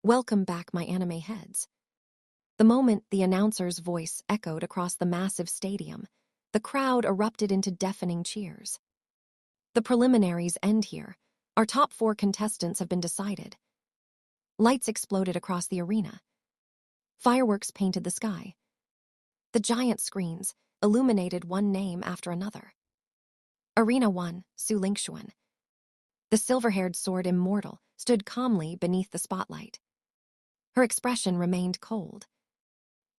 Welcome back, my anime heads. The moment the announcer's voice echoed across the massive stadium, the crowd erupted into deafening cheers. The preliminaries end here. Our top 4 contestants have been decided. Lights exploded across the arena. Fireworks painted the sky. The giant screens illuminated one name after another. Arena 1, Su Lingxuan. The silver-haired sword immortal stood calmly beneath the spotlight. Her expression remained cold,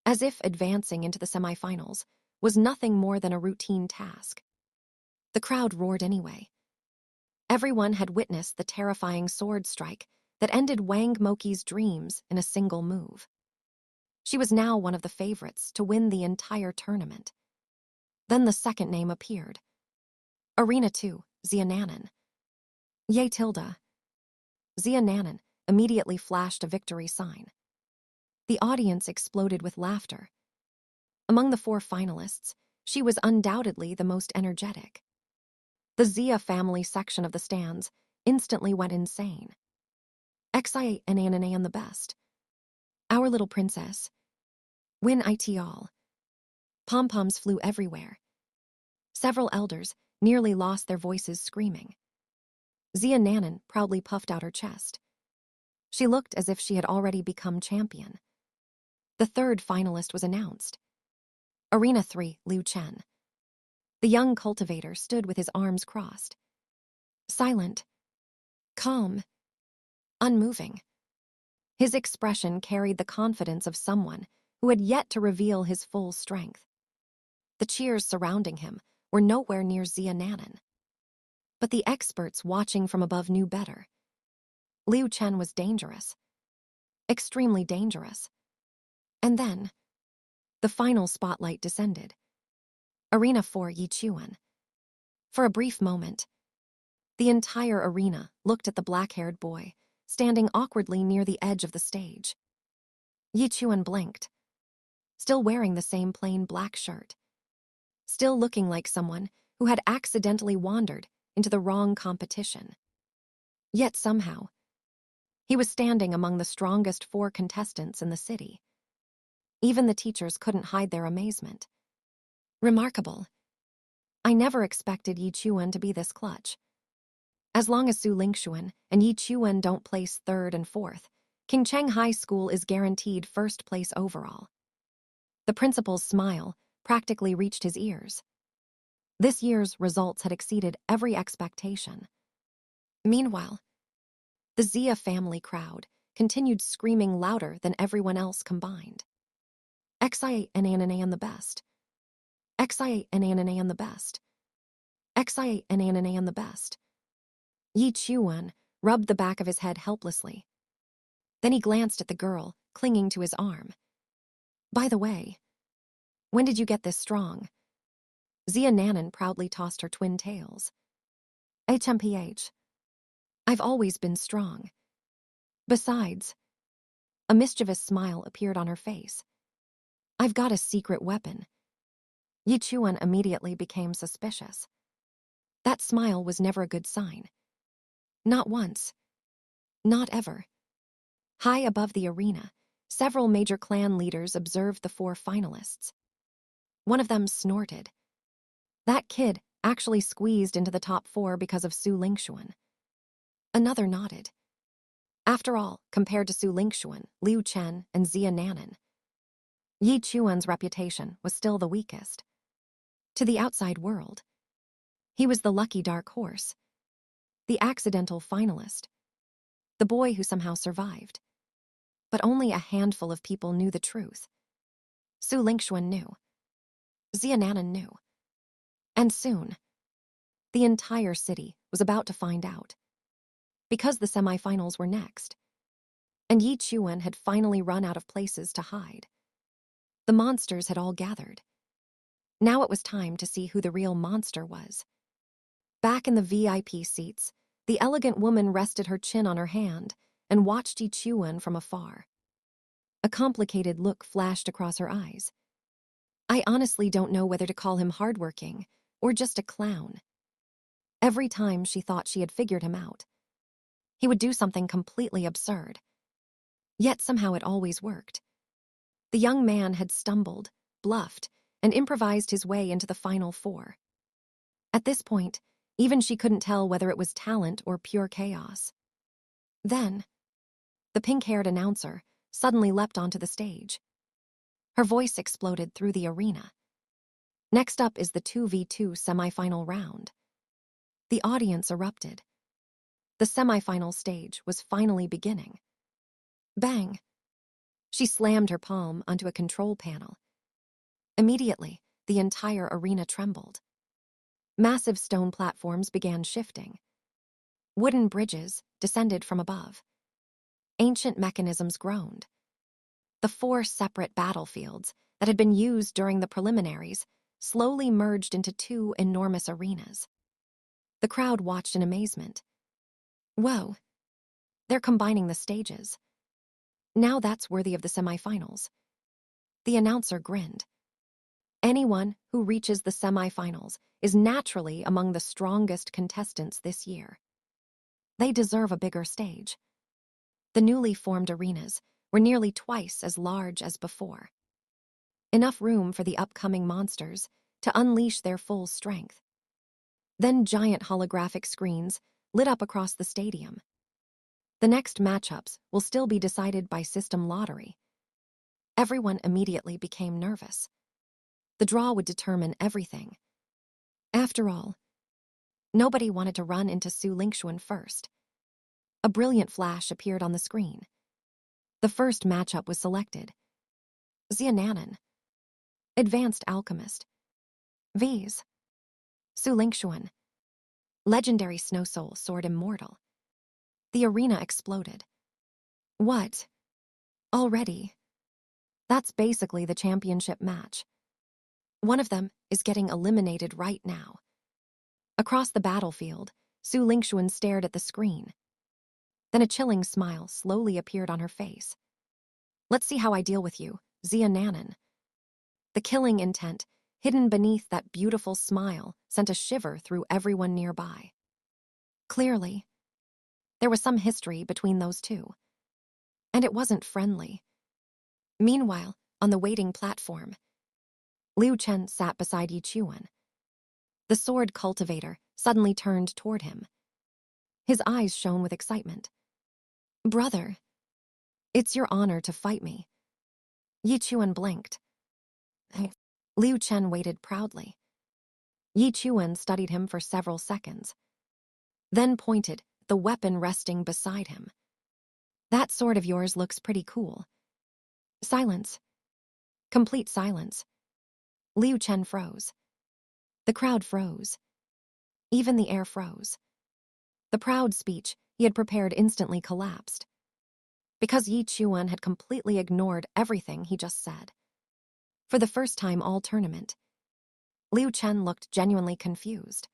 as if advancing into the semifinals was nothing more than a routine task. The crowd roared anyway. Everyone had witnessed the terrifying sword strike that ended Wang Moqi's dreams in a single move. She was now one of the favorites to win the entire tournament. Then the second name appeared. Arena 2, Xia Nanan. Ye Tilda. Xia Nanan immediately flashed a victory sign. The audience exploded with laughter. Among the 4 finalists, she was undoubtedly the most energetic. The Xia family section of the stands instantly went insane. Xia and the best. Our little princess. Win it all. Pom-poms flew everywhere. Several elders nearly lost their voices screaming. Xia Nanan proudly puffed out her chest. She looked as if she had already become champion. The third finalist was announced. Arena 3, Liu Chen. The young cultivator stood with his arms crossed. Silent, calm, unmoving. His expression carried the confidence of someone who had yet to reveal his full strength. The cheers surrounding him were nowhere near Xia Nanan. But the experts watching from above knew better. Liu Chen was dangerous. Extremely dangerous. And then, the final spotlight descended. Arena 4, Yi Chuan. For a brief moment, the entire arena looked at the black-haired boy, standing awkwardly near the edge of the stage. Yi Chuan blinked, still wearing the same plain black shirt, still looking like someone who had accidentally wandered into the wrong competition. Yet somehow, he was standing among the strongest 4 contestants in the city. Even the teachers couldn't hide their amazement. Remarkable. I never expected Yi Chuan to be this clutch. As long as Su Lingxuan and Yi Chuan don't place 3rd and 4th, Qingcheng High School is guaranteed 1st place overall. The principal's smile practically reached his ears. This year's results had exceeded every expectation. Meanwhile, the Xia family crowd continued screaming louder than everyone else combined. Xia and the best. Xia and the best. Xia and the best. Yi Chuan rubbed the back of his head helplessly. Then he glanced at the girl clinging to his arm. By the way, when did you get this strong? Xia Nanan proudly tossed her twin tails. HMPH. I've always been strong. Besides, a mischievous smile appeared on her face. I've got a secret weapon. Yi Chuan immediately became suspicious. That smile was never a good sign. Not once. Not ever. High above the arena, several major clan leaders observed the 4 finalists. One of them snorted. That kid actually squeezed into the top 4 because of Su Lingxuan. Another nodded. After all, compared to Su Lingxuan, Liu Chen, and Xia Nanan, Yi Chuan's reputation was still the weakest. To the outside world, he was the lucky dark horse, the accidental finalist, the boy who somehow survived. But only a handful of people knew the truth. Su Lingxuan knew. Xia Nanan knew. And soon, the entire city was about to find out. Because the semifinals were next. And Yi Chuan had finally run out of places to hide. The monsters had all gathered. Now it was time to see who the real monster was. Back in the VIP seats, the elegant woman rested her chin on her hand and watched Yi Chuan from afar. A complicated look flashed across her eyes. I honestly don't know whether to call him hardworking or just a clown. Every time she thought she had figured him out, he would do something completely absurd. Yet somehow it always worked. The young man had stumbled, bluffed, and improvised his way into the final four. At this point, even she couldn't tell whether it was talent or pure chaos. Then, the pink-haired announcer suddenly leapt onto the stage. Her voice exploded through the arena. Next up is the 2v2 semifinal round. The audience erupted. The semifinal stage was finally beginning. Bang! She slammed her palm onto a control panel. Immediately, the entire arena trembled. Massive stone platforms began shifting. Wooden bridges descended from above. Ancient mechanisms groaned. The 4 separate battlefields that had been used during the preliminaries slowly merged into 2 enormous arenas. The crowd watched in amazement. Whoa! They're combining the stages. Now that's worthy of the semifinals. The announcer grinned. Anyone who reaches the semifinals is naturally among the strongest contestants this year. They deserve a bigger stage. The newly formed arenas were nearly twice as large as before. Enough room for the upcoming monsters to unleash their full strength. Then giant holographic screens lit up across the stadium. The next matchups will still be decided by system lottery. Everyone immediately became nervous. The draw would determine everything. After all, nobody wanted to run into Su Lingxuan first. A brilliant flash appeared on the screen. The first matchup was selected. Xia Nanan, Advanced Alchemist, vs. Su Lingxuan, Legendary Snow Soul Sword Immortal. The arena exploded. What? Already? That's basically the championship match. One of them is getting eliminated right now. Across the battlefield, Su Lingxuan stared at the screen. Then a chilling smile slowly appeared on her face. Let's see how I deal with you, Xia Nanan. The killing intent, hidden beneath that beautiful smile, sent a shiver through everyone nearby. Clearly, there was some history between those two. And it wasn't friendly. Meanwhile, on the waiting platform, Liu Chen sat beside Yi Chuan. The sword cultivator suddenly turned toward him. His eyes shone with excitement. Brother, it's your honor to fight me. Yi Chuan blinked. Liu Chen waited proudly. Yi Chuan studied him for several seconds, then pointed at the weapon resting beside him. That sword of yours looks pretty cool. Silence. Complete silence. Liu Chen froze. The crowd froze. Even the air froze. The proud speech he had prepared instantly collapsed. Because Yi Chuan had completely ignored everything he just said. For the first time all tournament, Liu Chen looked genuinely confused.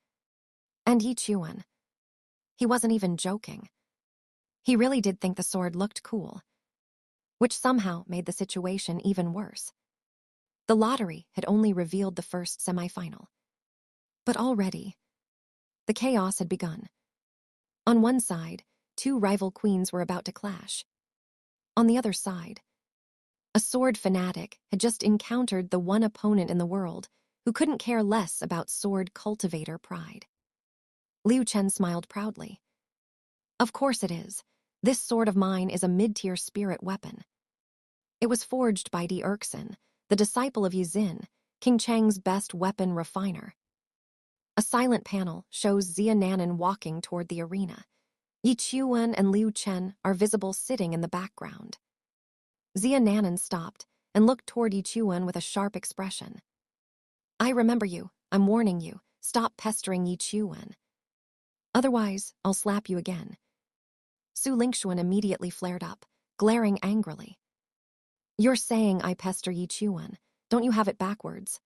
And Yi Chuan, he wasn't even joking. He really did think the sword looked cool, which somehow made the situation even worse. The lottery had only revealed the first semifinal. But already, the chaos had begun. On one side, 2 rival queens were about to clash. On the other side, a sword fanatic had just encountered the one opponent in the world who couldn't care less about sword cultivator pride. Liu Chen smiled proudly. Of course it is. This sword of mine is a mid-tier spirit weapon. It was forged by Di Erkson, the disciple of Yizin, King Cheng's best weapon refiner. A silent panel shows Xia Nanan walking toward the arena. Yi Chuan and Liu Chen are visible sitting in the background. Xia Nanan stopped and looked toward Yi Chuan with a sharp expression. I remember you. I'm warning you. Stop pestering Yi Chuan. Otherwise, I'll slap you again. Su Lingxuan immediately flared up, glaring angrily. You're saying I pester Yi Chuan. Don't you have it backwards?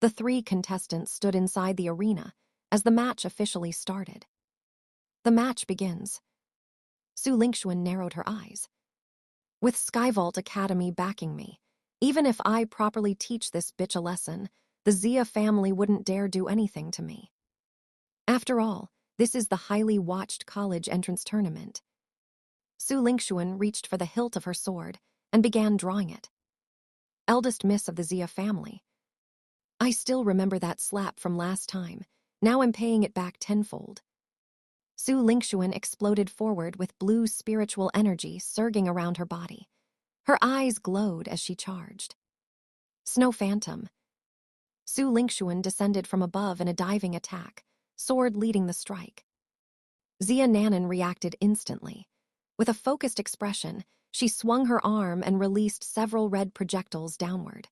The 3 contestants stood inside the arena as the match officially started. The match begins. Su Lingxuan narrowed her eyes. With Skyvault Academy backing me, even if I properly teach this bitch a lesson, the Xia family wouldn't dare do anything to me. After all, this is the highly watched college entrance tournament. Su Lingxuan reached for the hilt of her sword and began drawing it. Eldest miss of the Xia family. I still remember that slap from last time. Now I'm paying it back tenfold. Su Lingxuan exploded forward with blue spiritual energy surging around her body. Her eyes glowed as she charged. Snow Phantom. Su Lingxuan descended from above in a diving attack, sword leading the strike. Xia Nanan reacted instantly. With a focused expression, she swung her arm and released several red projectiles downward.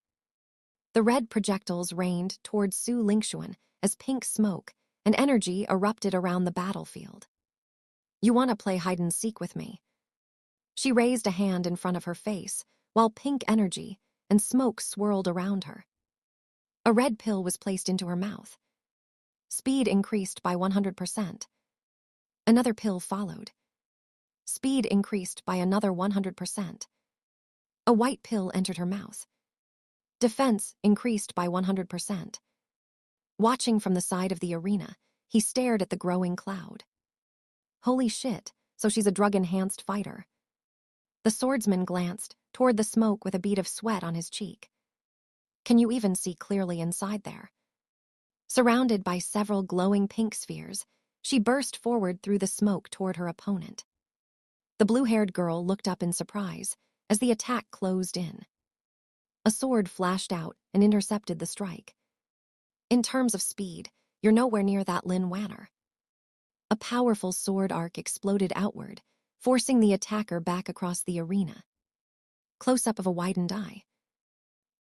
The red projectiles rained towards Su Lingxuan as pink smoke and energy erupted around the battlefield. You want to play hide-and-seek with me? She raised a hand in front of her face, while pink energy and smoke swirled around her. A red pill was placed into her mouth. Speed increased by 100%. Another pill followed. Speed increased by another 100%. A white pill entered her mouth. Defense increased by 100%. Watching from the side of the arena, he stared at the growing cloud. Holy shit, so she's a drug-enhanced fighter. The swordsman glanced toward the smoke with a bead of sweat on his cheek. Can you even see clearly inside there? Surrounded by several glowing pink spheres, she burst forward through the smoke toward her opponent. The blue-haired girl looked up in surprise as the attack closed in. A sword flashed out and intercepted the strike. In terms of speed, you're nowhere near that Lin Wanner. A powerful sword arc exploded outward, forcing the attacker back across the arena. Close-up of a widened eye.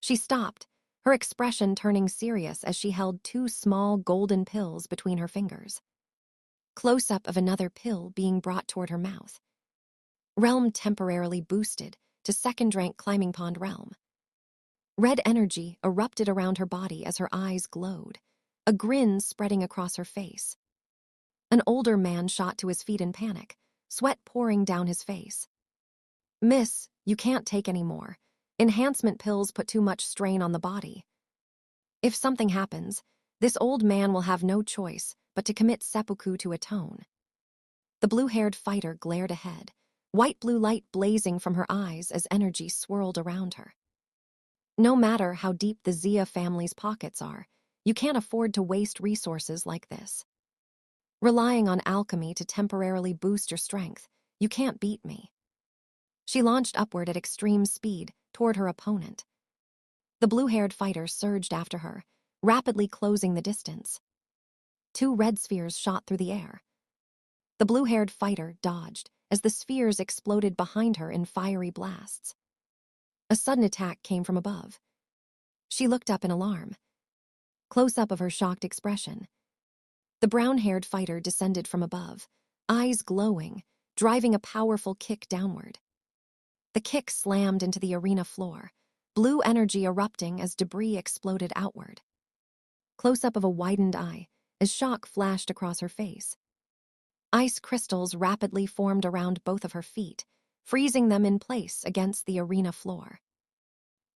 She stopped, her expression turning serious as she held two small golden pills between her fingers. Close-up of another pill being brought toward her mouth. Realm temporarily boosted to second-rank climbing pond realm. Red energy erupted around her body as her eyes glowed, a grin spreading across her face. An older man shot to his feet in panic, sweat pouring down his face. Miss, you can't take any more. Enhancement pills put too much strain on the body. If something happens, this old man will have no choice but to commit seppuku to atone. The blue-haired fighter glared ahead, white blue light blazing from her eyes as energy swirled around her. No matter how deep the Xia family's pockets are, you can't afford to waste resources like this. Relying on alchemy to temporarily boost your strength, you can't beat me. She launched upward at extreme speed toward her opponent. The blue-haired fighter surged after her, rapidly closing the distance. Two red spheres shot through the air. The blue-haired fighter dodged as the spheres exploded behind her in fiery blasts. A sudden attack came from above. She looked up in alarm. Close-up of her shocked expression. The brown-haired fighter descended from above, eyes glowing, driving a powerful kick downward. The kick slammed into the arena floor, blue energy erupting as debris exploded outward. Close-up of a widened eye as shock flashed across her face. Ice crystals rapidly formed around both of her feet, freezing them in place against the arena floor.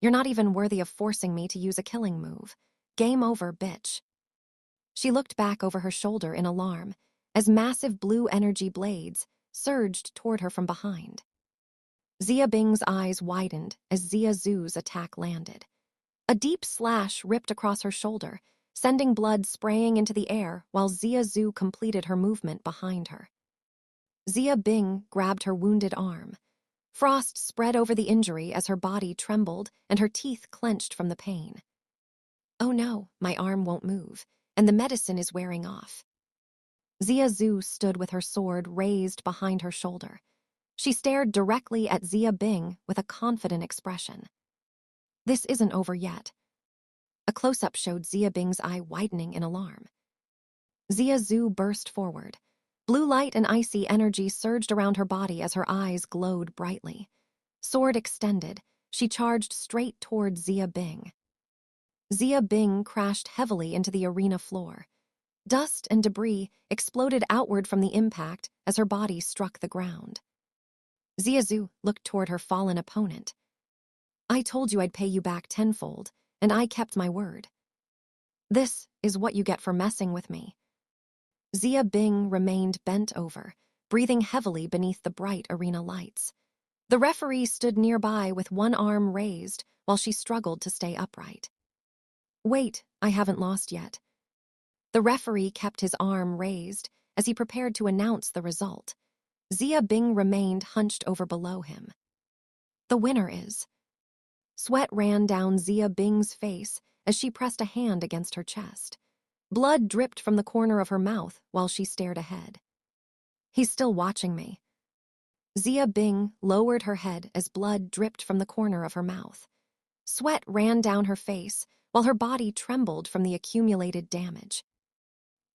You're not even worthy of forcing me to use a killing move. Game over, bitch. She looked back over her shoulder in alarm as massive blue energy blades surged toward her from behind. Xia Bing's eyes widened as Xia Zhu's attack landed. A deep slash ripped across her shoulder, sending blood spraying into the air while Xia Zhu completed her movement behind her. Xia Bing grabbed her wounded arm. Frost spread over the injury as her body trembled and her teeth clenched from the pain. Oh no, my arm won't move, and the medicine is wearing off. Xia Zhu stood with her sword raised behind her shoulder. She stared directly at Xia Bing with a confident expression. This isn't over yet. A close-up showed Xia Bing's eye widening in alarm. Xia Zhu burst forward. Blue light and icy energy surged around her body as her eyes glowed brightly. Sword extended, she charged straight toward Xia Bing. Xia Bing crashed heavily into the arena floor. Dust and debris exploded outward from the impact as her body struck the ground. Xia Zhu looked toward her fallen opponent. I told you I'd pay you back tenfold, and I kept my word. This is what you get for messing with me. Xia Bing remained bent over, breathing heavily beneath the bright arena lights. The referee stood nearby with one arm raised while she struggled to stay upright. Wait, I haven't lost yet. The referee kept his arm raised as he prepared to announce the result. Xia Bing remained hunched over below him. The winner is... Sweat ran down Xia Bing's face as she pressed a hand against her chest. Blood dripped from the corner of her mouth while she stared ahead. He's still watching me. Xia Bing lowered her head as blood dripped from the corner of her mouth. Sweat ran down her face while her body trembled from the accumulated damage.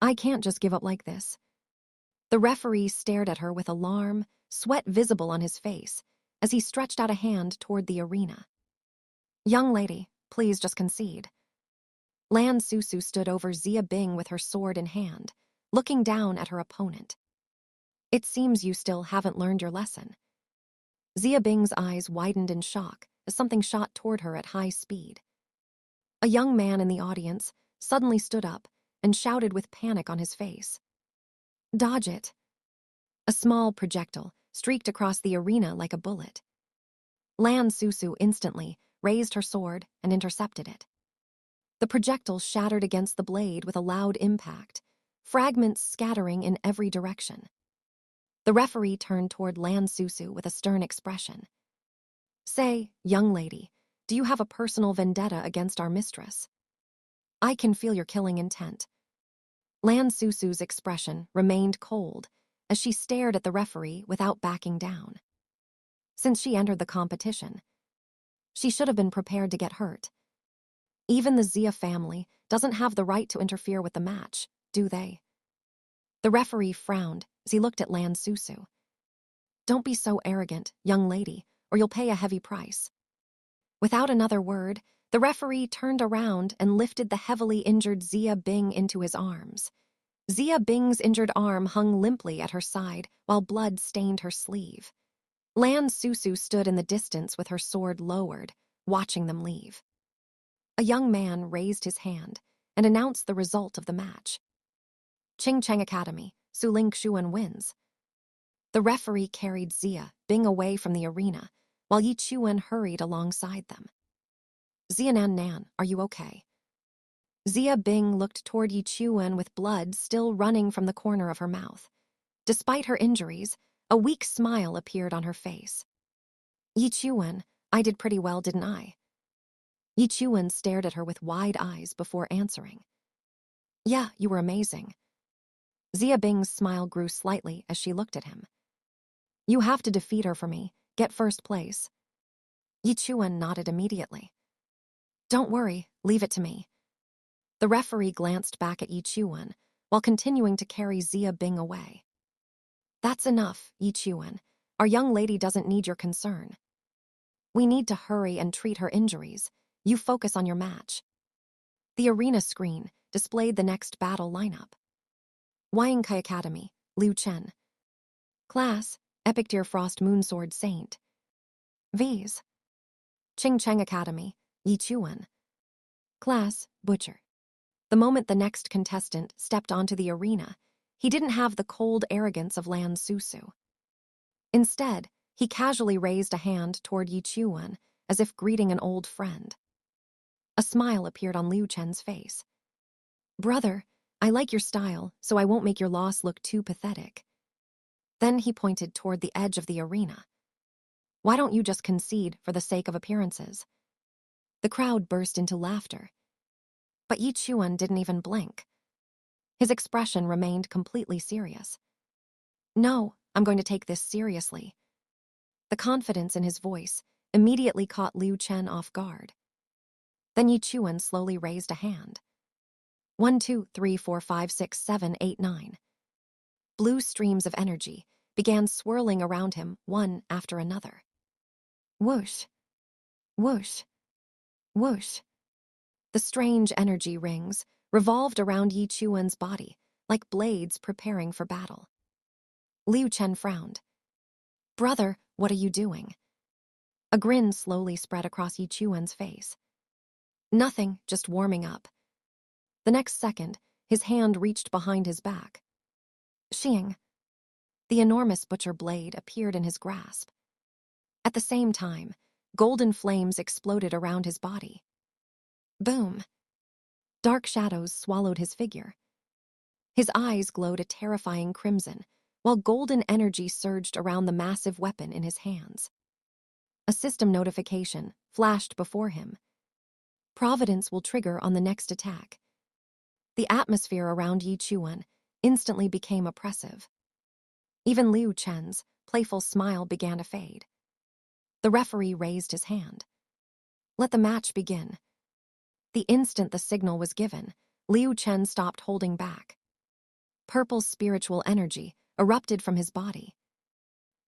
I can't just give up like this. The referee stared at her with alarm, sweat visible on his face, as he stretched out a hand toward the arena. Young lady, please just concede. Lan Susu stood over Xia Bing with her sword in hand, looking down at her opponent. It seems you still haven't learned your lesson. Xia Bing's eyes widened in shock as something shot toward her at high speed. A young man in the audience suddenly stood up and shouted with panic on his face. Dodge it. A small projectile streaked across the arena like a bullet. Lan Susu instantly raised her sword and intercepted it. The projectile shattered against the blade with a loud impact, fragments scattering in every direction. The referee turned toward Lan Susu with a stern expression. Say, young lady, do you have a personal vendetta against our mistress? I can feel your killing intent. Lan Susu's expression remained cold as she stared at the referee without backing down. Since she entered the competition, she should have been prepared to get hurt. Even the Xia family doesn't have the right to interfere with the match, do they? The referee frowned as he looked at Lan Susu. Don't be so arrogant, young lady, or you'll pay a heavy price. Without another word, the referee turned around and lifted the heavily injured Xia Bing into his arms. Xia Bing's injured arm hung limply at her side while blood stained her sleeve. Lan Susu stood in the distance with her sword lowered, watching them leave. A young man raised his hand and announced the result of the match. Qing Cheng Academy, Su Ling Xuan wins. The referee carried Xia Bing away from the arena, while Yi Chuan hurried alongside them. Xianan Nan, are you okay? Xia Bing looked toward Yi Chuan with blood still running from the corner of her mouth. Despite her injuries, a weak smile appeared on her face. Yi Chuan, I did pretty well, didn't I? Yi Chuan stared at her with wide eyes before answering. Yeah, you were amazing. Xia Bing's smile grew slightly as she looked at him. You have to defeat her for me, get first place. Yi Chuan nodded immediately. Don't worry, leave it to me. The referee glanced back at Yi Chuan while continuing to carry Xia Bing away. That's enough, Yi Chuan. Our young lady doesn't need your concern. We need to hurry and treat her injuries. You focus on your match. The arena screen displayed the next battle lineup. Huayingkai Academy, Liu Chen. Class, Epic Deer Frost Moonsword Saint. V's. Qing Cheng Academy, Yi Chuan. Class, Butcher. The moment the next contestant stepped onto the arena, he didn't have the cold arrogance of Lan Susu. Instead, he casually raised a hand toward Yi Chuan as if greeting an old friend. A smile appeared on Liu Chen's face. Brother, I like your style, so I won't make your loss look too pathetic. Then he pointed toward the edge of the arena. Why don't you just concede for the sake of appearances? The crowd burst into laughter. But Yi Chuan didn't even blink. His expression remained completely serious. No, I'm going to take this seriously. The confidence in his voice immediately caught Liu Chen off guard. Then Yi Chuan slowly raised a hand. 1, 2, 3, 4, 5, 6, 7, 8, 9. Blue streams of energy began swirling around him one after another. Whoosh, whoosh, whoosh. The strange energy rings revolved around Yi Chuan's body like blades preparing for battle. Liu Chen frowned. Brother, what are you doing? A grin slowly spread across Yi Chuan's face. Nothing, just warming up. The next second, his hand reached behind his back. Xing. The enormous butcher blade appeared in his grasp. At the same time, golden flames exploded around his body. Boom! Dark shadows swallowed his figure. His eyes glowed a terrifying crimson, while golden energy surged around the massive weapon in his hands. A system notification flashed before him. Providence will trigger on the next attack. The atmosphere around Yi Chuan instantly became oppressive. Even Liu Chen's playful smile began to fade. The referee raised his hand. Let the match begin. The instant the signal was given, Liu Chen stopped holding back. Purple spiritual energy erupted from his body.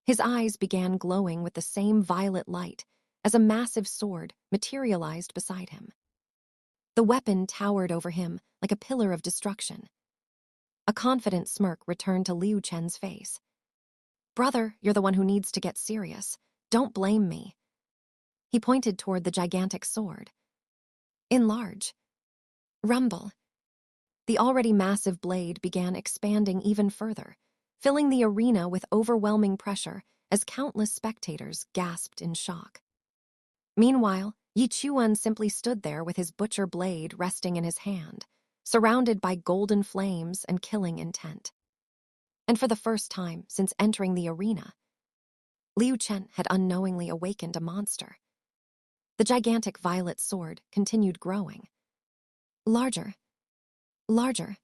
His eyes began glowing with the same violet light as a massive sword materialized beside him. The weapon towered over him like a pillar of destruction. A confident smirk returned to Liu Chen's face. Brother, you're the one who needs to get serious. Don't blame me. He pointed toward the gigantic sword. Enlarge. Rumble. The already massive blade began expanding even further, filling the arena with overwhelming pressure as countless spectators gasped in shock. Meanwhile, Yi Chuan simply stood there with his butcher blade resting in his hand, surrounded by golden flames and killing intent. And for the first time since entering the arena, Liu Chen had unknowingly awakened a monster. The gigantic violet sword continued growing. Larger. Larger.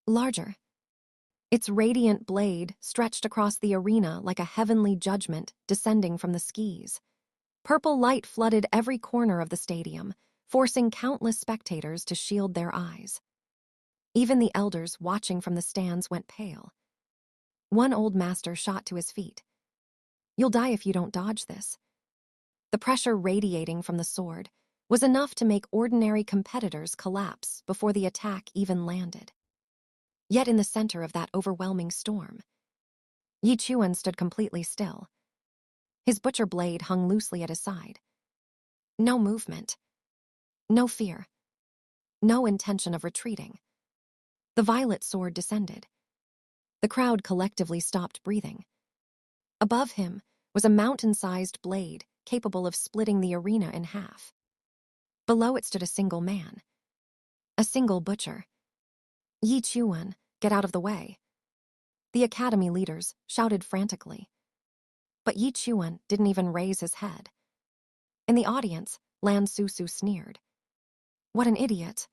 Larger. Its radiant blade stretched across the arena like a heavenly judgment descending from the skies. Purple light flooded every corner of the stadium, forcing countless spectators to shield their eyes. Even the elders watching from the stands went pale. One old master shot to his feet. You'll die if you don't dodge this. The pressure radiating from the sword was enough to make ordinary competitors collapse before the attack even landed. Yet in the center of that overwhelming storm, Yi Chuan stood completely still. His butcher blade hung loosely at his side. No movement. No fear. No intention of retreating. The violet sword descended. The crowd collectively stopped breathing. Above him was a mountain-sized blade capable of splitting the arena in half. Below it stood a single man. A single butcher. Yi Chuan, get out of the way. The academy leaders shouted frantically. But Yi Chuan didn't even raise his head. In the audience, Lan Susu sneered. What an idiot.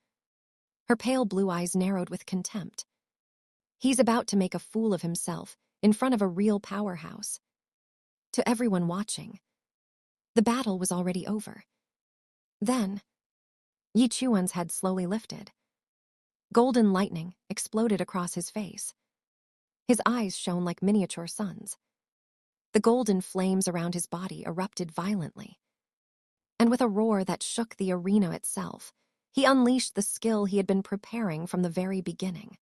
Her pale blue eyes narrowed with contempt. He's about to make a fool of himself in front of a real powerhouse. To everyone watching, the battle was already over. Then, Yi Chuan's head slowly lifted. Golden lightning exploded across his face. His eyes shone like miniature suns. The golden flames around his body erupted violently. And with a roar that shook the arena itself, he unleashed the skill he had been preparing from the very beginning.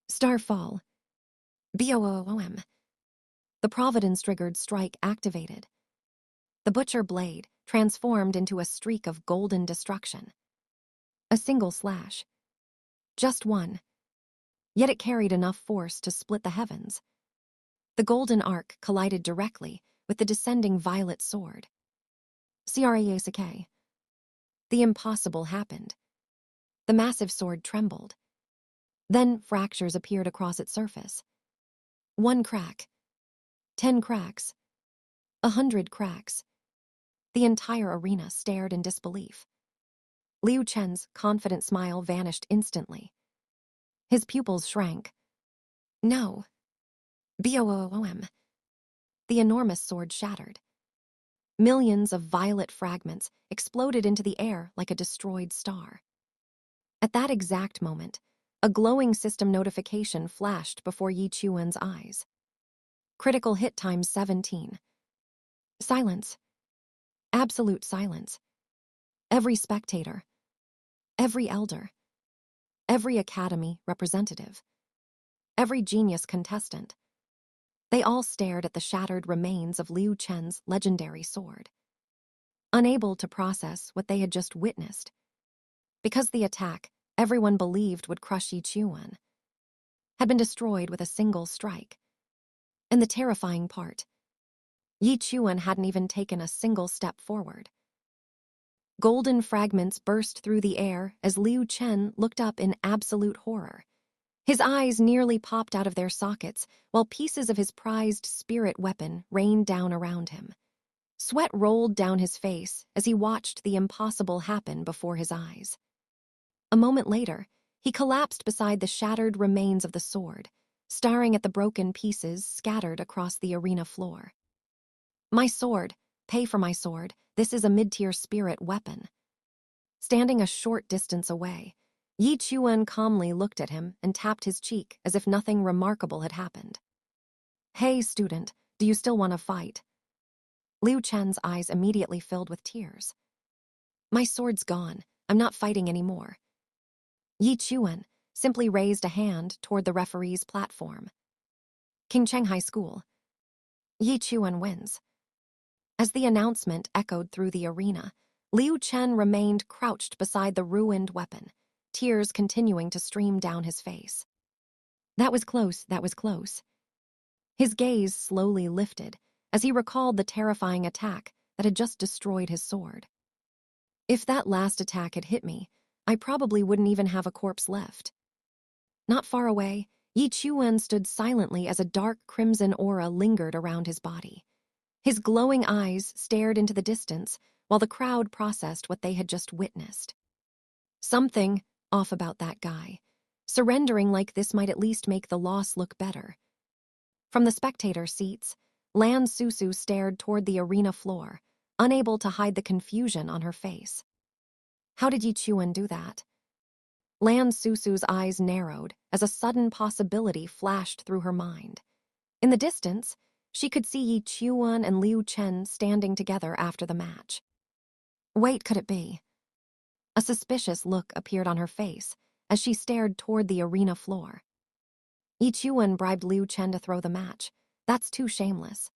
Starfall. BOOM. The Providence-triggered strike activated. The butcher blade transformed into a streak of golden destruction. A single slash. Just one. Yet it carried enough force to split the heavens. The golden arc collided directly with the descending violet sword. CRASK. The impossible happened. The massive sword trembled. Then fractures appeared across its surface. 1 crack. 10 cracks. 100 cracks. The entire arena stared in disbelief. Liu Chen's confident smile vanished instantly. His pupils shrank. No. BOOM. The enormous sword shattered. Millions of violet fragments exploded into the air like a destroyed star. At that exact moment, a glowing system notification flashed before Yi Chuan's eyes. Critical hit times 17. Silence. Absolute silence. Every spectator. Every elder. Every academy representative. Every genius contestant. They all stared at the shattered remains of Liu Chen's legendary sword, unable to process what they had just witnessed. Because the attack everyone believed would crush Yi Chuan had been destroyed with a single strike. And the terrifying part, Yi Chuan hadn't even taken a single step forward. Golden fragments burst through the air as Liu Chen looked up in absolute horror. His eyes nearly popped out of their sockets, while pieces of his prized spirit weapon rained down around him. Sweat rolled down his face as he watched the impossible happen before his eyes. A moment later, he collapsed beside the shattered remains of the sword, staring at the broken pieces scattered across the arena floor. My sword, pay for my sword, this is a mid-tier spirit weapon. Standing a short distance away, Yi Chuan calmly looked at him and tapped his cheek as if nothing remarkable had happened. Hey, student, do you still want to fight? Liu Chen's eyes immediately filled with tears. My sword's gone, I'm not fighting anymore. Yi Chuan simply raised a hand toward the referee's platform. Qingcheng High School. Yi Chuan wins. As the announcement echoed through the arena, Liu Chen remained crouched beside the ruined weapon, tears continuing to stream down his face. That was close, that was close. His gaze slowly lifted as he recalled the terrifying attack that had just destroyed his sword. If that last attack had hit me, I probably wouldn't even have a corpse left. Not far away, Yi Chuan stood silently as a dark crimson aura lingered around his body. His glowing eyes stared into the distance while the crowd processed what they had just witnessed. Something off about that guy. Surrendering like this might at least make the loss look better. From the spectator seats, Lan Susu stared toward the arena floor, unable to hide the confusion on her face. How did Yi Chuan do that? Lan Susu's eyes narrowed as a sudden possibility flashed through her mind. In the distance, she could see Yi Chuan and Liu Chen standing together after the match. Wait, could it be? A suspicious look appeared on her face as she stared toward the arena floor. Yi Chuan bribed Liu Chen to throw the match. That's too shameless.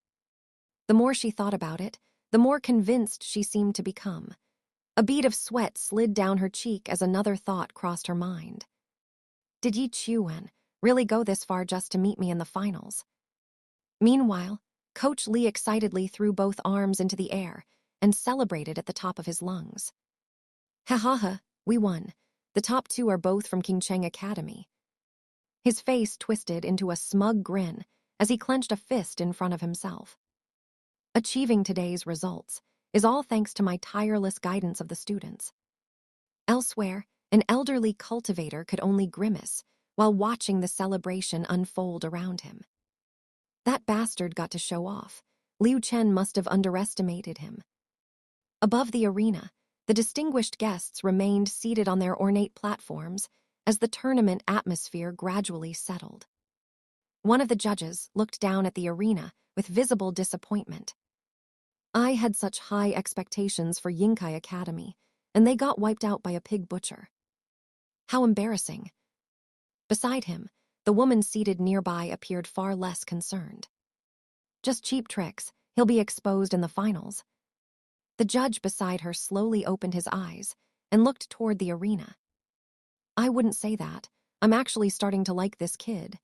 The more she thought about it, the more convinced she seemed to become. A bead of sweat slid down her cheek as another thought crossed her mind. Did Yi Chuan really go this far just to meet me in the finals? Meanwhile, Coach Li excitedly threw both arms into the air and celebrated at the top of his lungs. Ha ha ha, we won. The top two are both from Qingcheng Academy. His face twisted into a smug grin as he clenched a fist in front of himself. Achieving today's results is all thanks to my tireless guidance of the students. Elsewhere, an elderly cultivator could only grimace while watching the celebration unfold around him. That bastard got to show off. Liu Chen must have underestimated him. Above the arena, the distinguished guests remained seated on their ornate platforms as the tournament atmosphere gradually settled. One of the judges looked down at the arena with visible disappointment. I had such high expectations for Yingkai Academy, and they got wiped out by a pig butcher. How embarrassing. Beside him, the woman seated nearby appeared far less concerned. Just cheap tricks, he'll be exposed in the finals. The judge beside her slowly opened his eyes and looked toward the arena. I wouldn't say that. I'm actually starting to like this kid.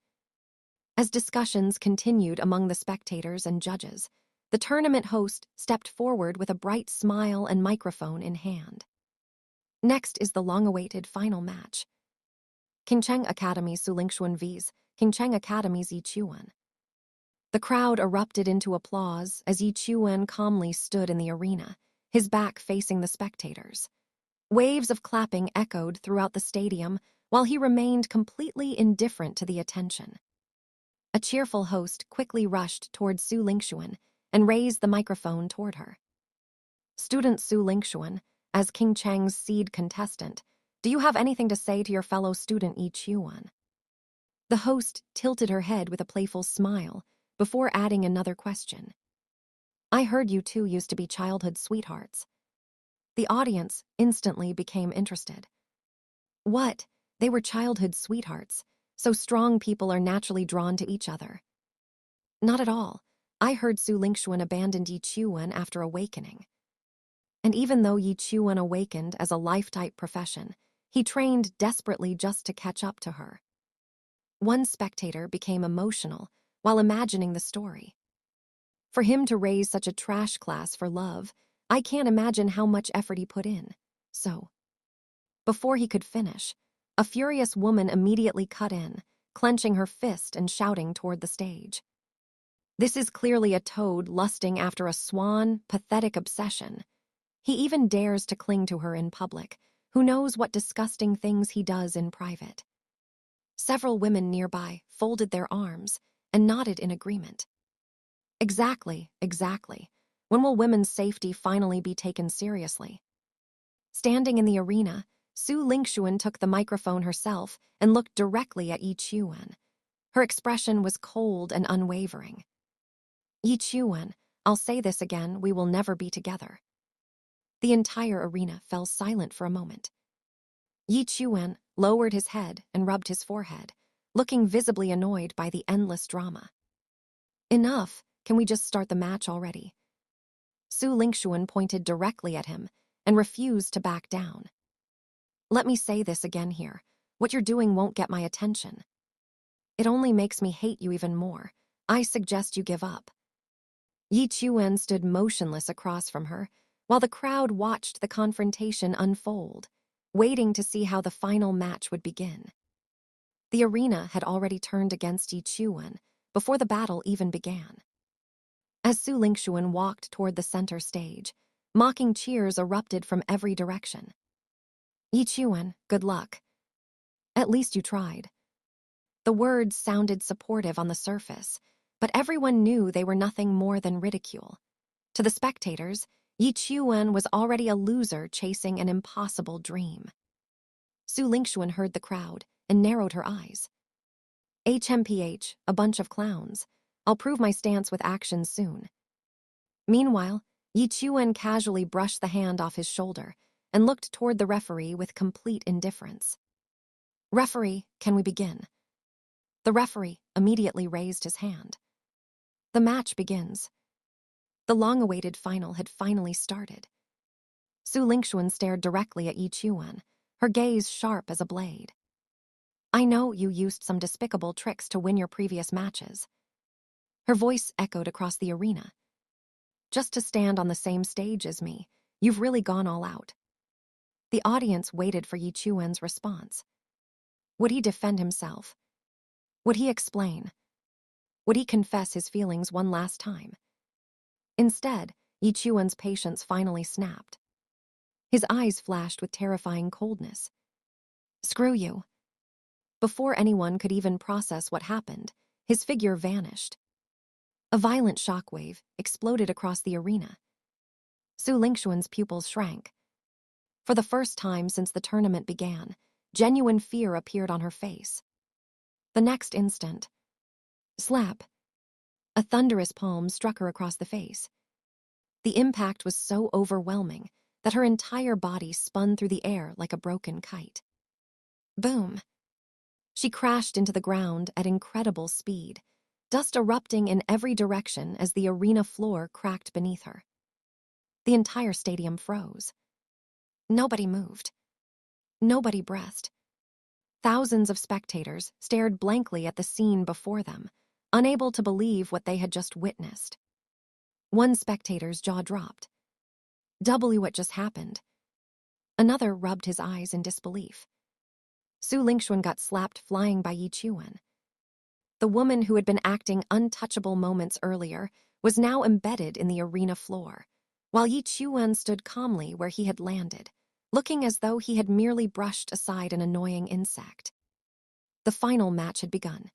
As discussions continued among the spectators and judges, the tournament host stepped forward with a bright smile and microphone in hand. Next is the long-awaited final match. Qingcheng Academy's Su Lingxuan vs. Qingcheng Academy's Yi Chuan. The crowd erupted into applause as Yi Chuan calmly stood in the arena, his back facing the spectators. Waves of clapping echoed throughout the stadium while he remained completely indifferent to the attention. A cheerful host quickly rushed toward Su Lingxuan and raised the microphone toward her. Student Su Lingxuan, as Qingcheng's seed contestant, do you have anything to say to your fellow student Yi Chuan? The host tilted her head with a playful smile before adding another question. I heard you two used to be childhood sweethearts. The audience instantly became interested. What? They were childhood sweethearts, so strong people are naturally drawn to each other. Not at all. I heard Su Lingxuan abandoned Yi Chuan after awakening. And even though Yi Chuan awakened as a life-type profession, he trained desperately just to catch up to her. One spectator became emotional while imagining the story. For him to raise such a trash class for love, I can't imagine how much effort he put in. So, before he could finish, a furious woman immediately cut in, clenching her fist and shouting toward the stage. This is clearly a toad lusting after a swan, pathetic obsession. He even dares to cling to her in public. Who knows what disgusting things he does in private? Several women nearby folded their arms and nodded in agreement. Exactly, exactly. When will women's safety finally be taken seriously? Standing in the arena, Su Lingxuan took the microphone herself and looked directly at Yi Qiuwen. Her expression was cold and unwavering. Yi Qiuwen, I'll say this again, we will never be together. The entire arena fell silent for a moment. Yi Qiuwen lowered his head and rubbed his forehead, looking visibly annoyed by the endless drama. Enough, can we just start the match already? Su Lingxuan pointed directly at him and refused to back down. Let me say this again here. What you're doing won't get my attention. It only makes me hate you even more. I suggest you give up. Yi Qiuwen stood motionless across from her, while the crowd watched the confrontation unfold, waiting to see how the final match would begin. The arena had already turned against Yi Qiuwen before the battle even began. As Su Lingxuan walked toward the center stage, mocking cheers erupted from every direction. Yi Qiuwen, good luck. At least you tried. The words sounded supportive on the surface, but everyone knew they were nothing more than ridicule. To the spectators, Yi Qiuwen was already a loser chasing an impossible dream. Su Lingxuan heard the crowd and narrowed her eyes. HMPH, a bunch of clowns. I'll prove my stance with action soon. Meanwhile, Yi Qiuwen casually brushed the hand off his shoulder and looked toward the referee with complete indifference. Referee, can we begin? The referee immediately raised his hand. The match begins. The long-awaited final had finally started. Su Lingxuan stared directly at Yi Qiuwen, her gaze sharp as a blade. I know you used some despicable tricks to win your previous matches. Her voice echoed across the arena. Just to stand on the same stage as me, you've really gone all out. The audience waited for Yi Qiuwen's response. Would he defend himself? Would he explain? Would he confess his feelings one last time? Instead, Yi Qiuwen's patience finally snapped. His eyes flashed with terrifying coldness. Screw you. Before anyone could even process what happened, his figure vanished. A violent shockwave exploded across the arena. Su Lingxuan's pupils shrank. For the first time since the tournament began, genuine fear appeared on her face. The next instant, slap! A thunderous palm struck her across the face. The impact was so overwhelming that her entire body spun through the air like a broken kite. Boom! She crashed into the ground at incredible speed, dust erupting in every direction as the arena floor cracked beneath her. The entire stadium froze. Nobody moved. Nobody breathed. Thousands of spectators stared blankly at the scene before them, unable to believe what they had just witnessed. One spectator's jaw dropped. What just happened? Another rubbed his eyes in disbelief. Su Lingxuan got slapped flying by Yi Qiuwen. The woman who had been acting untouchable moments earlier was now embedded in the arena floor, while Yi Qiuwen stood calmly where he had landed, looking as though he had merely brushed aside an annoying insect. The final match had begun.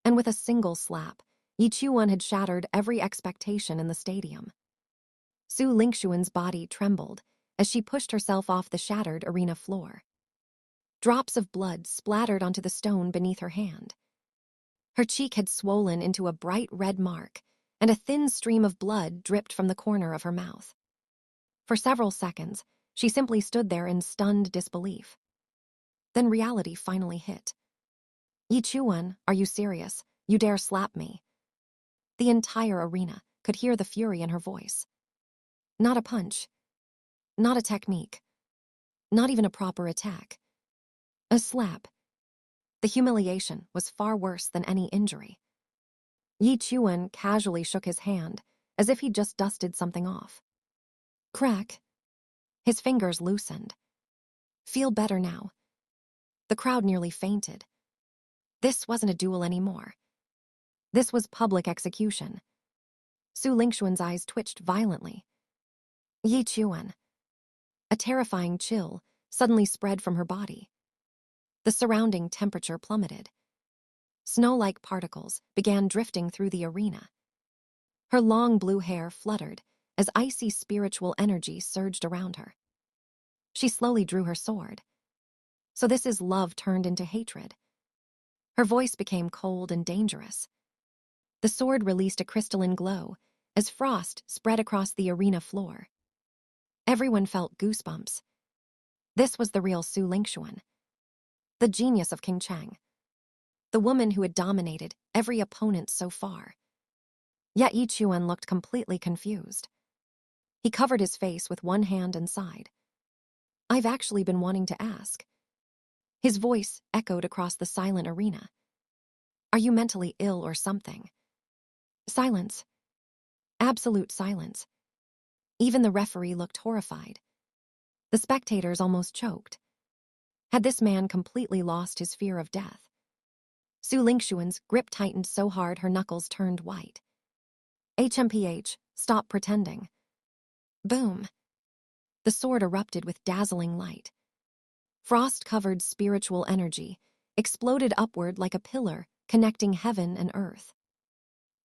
And with a single slap, Yi Qiuwen had shattered every expectation in the stadium. Su Lingxuan's body trembled as she pushed herself off the shattered arena floor. Drops of blood splattered onto the stone beneath her hand. Her cheek had swollen into a bright red mark, and a thin stream of blood dripped from the corner of her mouth. For several seconds, she simply stood there in stunned disbelief. Then reality finally hit. Yi Qiuwen, are you serious? You dare slap me? The entire arena could hear the fury in her voice. Not a punch. Not a technique. Not even a proper attack. A slap. The humiliation was far worse than any injury. Yi Chuan casually shook his hand, as if he'd just dusted something off. Crack. His fingers loosened. Feel better now. The crowd nearly fainted. This wasn't a duel anymore. This was public execution. Su Lingxuan's eyes twitched violently. Yi Chuan. A terrifying chill suddenly spread from her body. The surrounding temperature plummeted. Snow-like particles began drifting through the arena. Her long blue hair fluttered as icy spiritual energy surged around her. She slowly drew her sword. So this is love turned into hatred. Her voice became cold and dangerous. The sword released a crystalline glow as frost spread across the arena floor. Everyone felt goosebumps. This was the real Su Lingxuan, the genius of King Cheng, the woman who had dominated every opponent so far. Yet Yi Chuan looked completely confused. He covered his face with one hand and sighed. I've actually been wanting to ask. His voice echoed across the silent arena. Are you mentally ill or something? Silence. Absolute silence. Even the referee looked horrified. The spectators almost choked. Had this man completely lost his fear of death? Su Lingxuan's grip tightened so hard her knuckles turned white. HMPH, stop pretending. Boom. The sword erupted with dazzling light. Frost-covered spiritual energy exploded upward like a pillar connecting heaven and earth.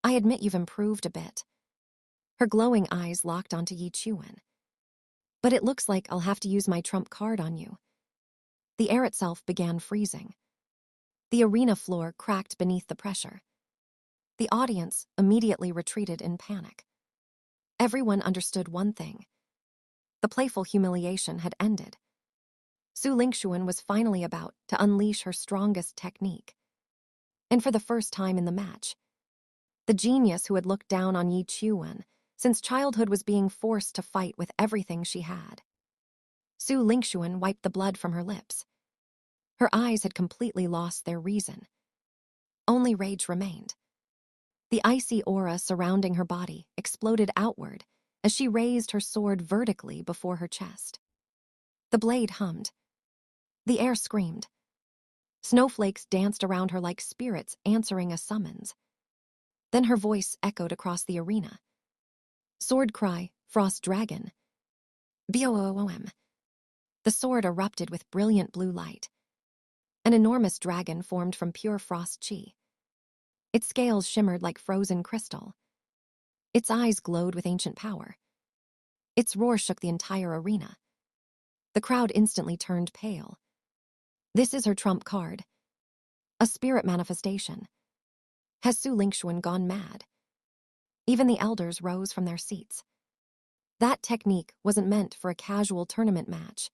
I admit you've improved a bit. Her glowing eyes locked onto Yi Chuan. But it looks like I'll have to use my trump card on you. The air itself began freezing. The arena floor cracked beneath the pressure. The audience immediately retreated in panic. Everyone understood one thing. The playful humiliation had ended. Su Lingxuan was finally about to unleash her strongest technique. And for the first time in the match, the genius who had looked down on Yi Chuan since childhood was being forced to fight with everything she had. Su Lingxuan wiped the blood from her lips. Her eyes had completely lost their reason. Only rage remained. The icy aura surrounding her body exploded outward as she raised her sword vertically before her chest. The blade hummed. The air screamed. Snowflakes danced around her like spirits answering a summons. Then her voice echoed across the arena. Sword cry, Frost Dragon. Boom. The sword erupted with brilliant blue light. An enormous dragon formed from pure frost chi. Its scales shimmered like frozen crystal. Its eyes glowed with ancient power. Its roar shook the entire arena. The crowd instantly turned pale. This is her trump card. A spirit manifestation. Has Su Lingxuan gone mad? Even the elders rose from their seats. That technique wasn't meant for a casual tournament match.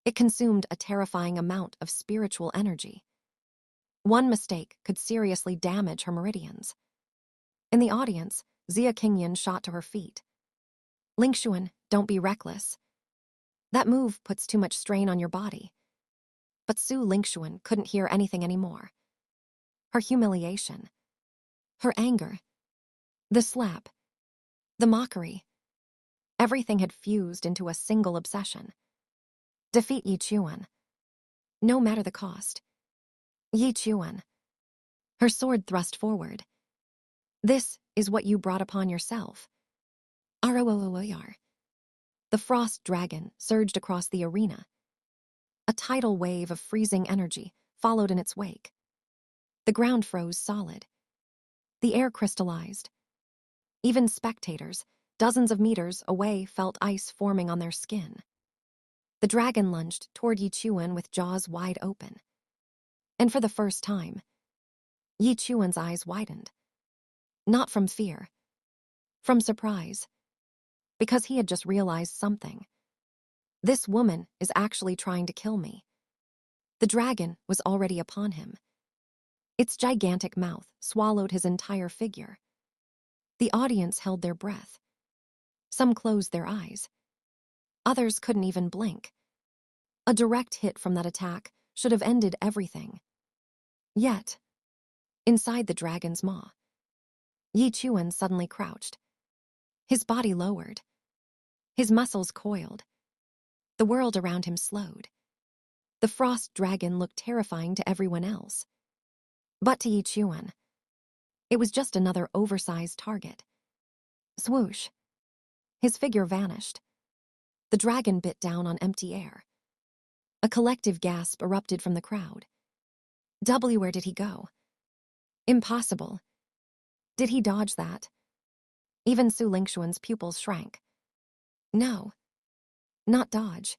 It consumed a terrifying amount of spiritual energy. One mistake could seriously damage her meridians. In the audience, Xia Qingyan shot to her feet. Lingxuan, don't be reckless. That move puts too much strain on your body. But Su Lingxuan couldn't hear anything anymore. Her humiliation, her anger, the slap, the mockery. Everything had fused into a single obsession. Defeat Yi Chuan. No matter the cost. Yi Chuan. Her sword thrust forward. This is what you brought upon yourself. Roar. The frost dragon surged across the arena. A tidal wave of freezing energy followed in its wake. The ground froze solid. The air crystallized. Even spectators, dozens of meters away, felt ice forming on their skin. The dragon lunged toward Yi Chuan with jaws wide open. And for the first time, Yi Chuan's eyes widened. Not from fear, from surprise. Because he had just realized something. This woman is actually trying to kill me. The dragon was already upon him. Its gigantic mouth swallowed his entire figure. The audience held their breath. Some closed their eyes. Others couldn't even blink. A direct hit from that attack should have ended everything. Yet, inside the dragon's maw, Yi Chuan suddenly crouched. His body lowered. His muscles coiled. The world around him slowed. The frost dragon looked terrifying to everyone else. But to Yi Chuan, it was just another oversized target. Swoosh. His figure vanished. The dragon bit down on empty air. A collective gasp erupted from the crowd. Where did he go? Impossible. Did he dodge that? Even Su Lingxuan's pupils shrank. No. Not dodge.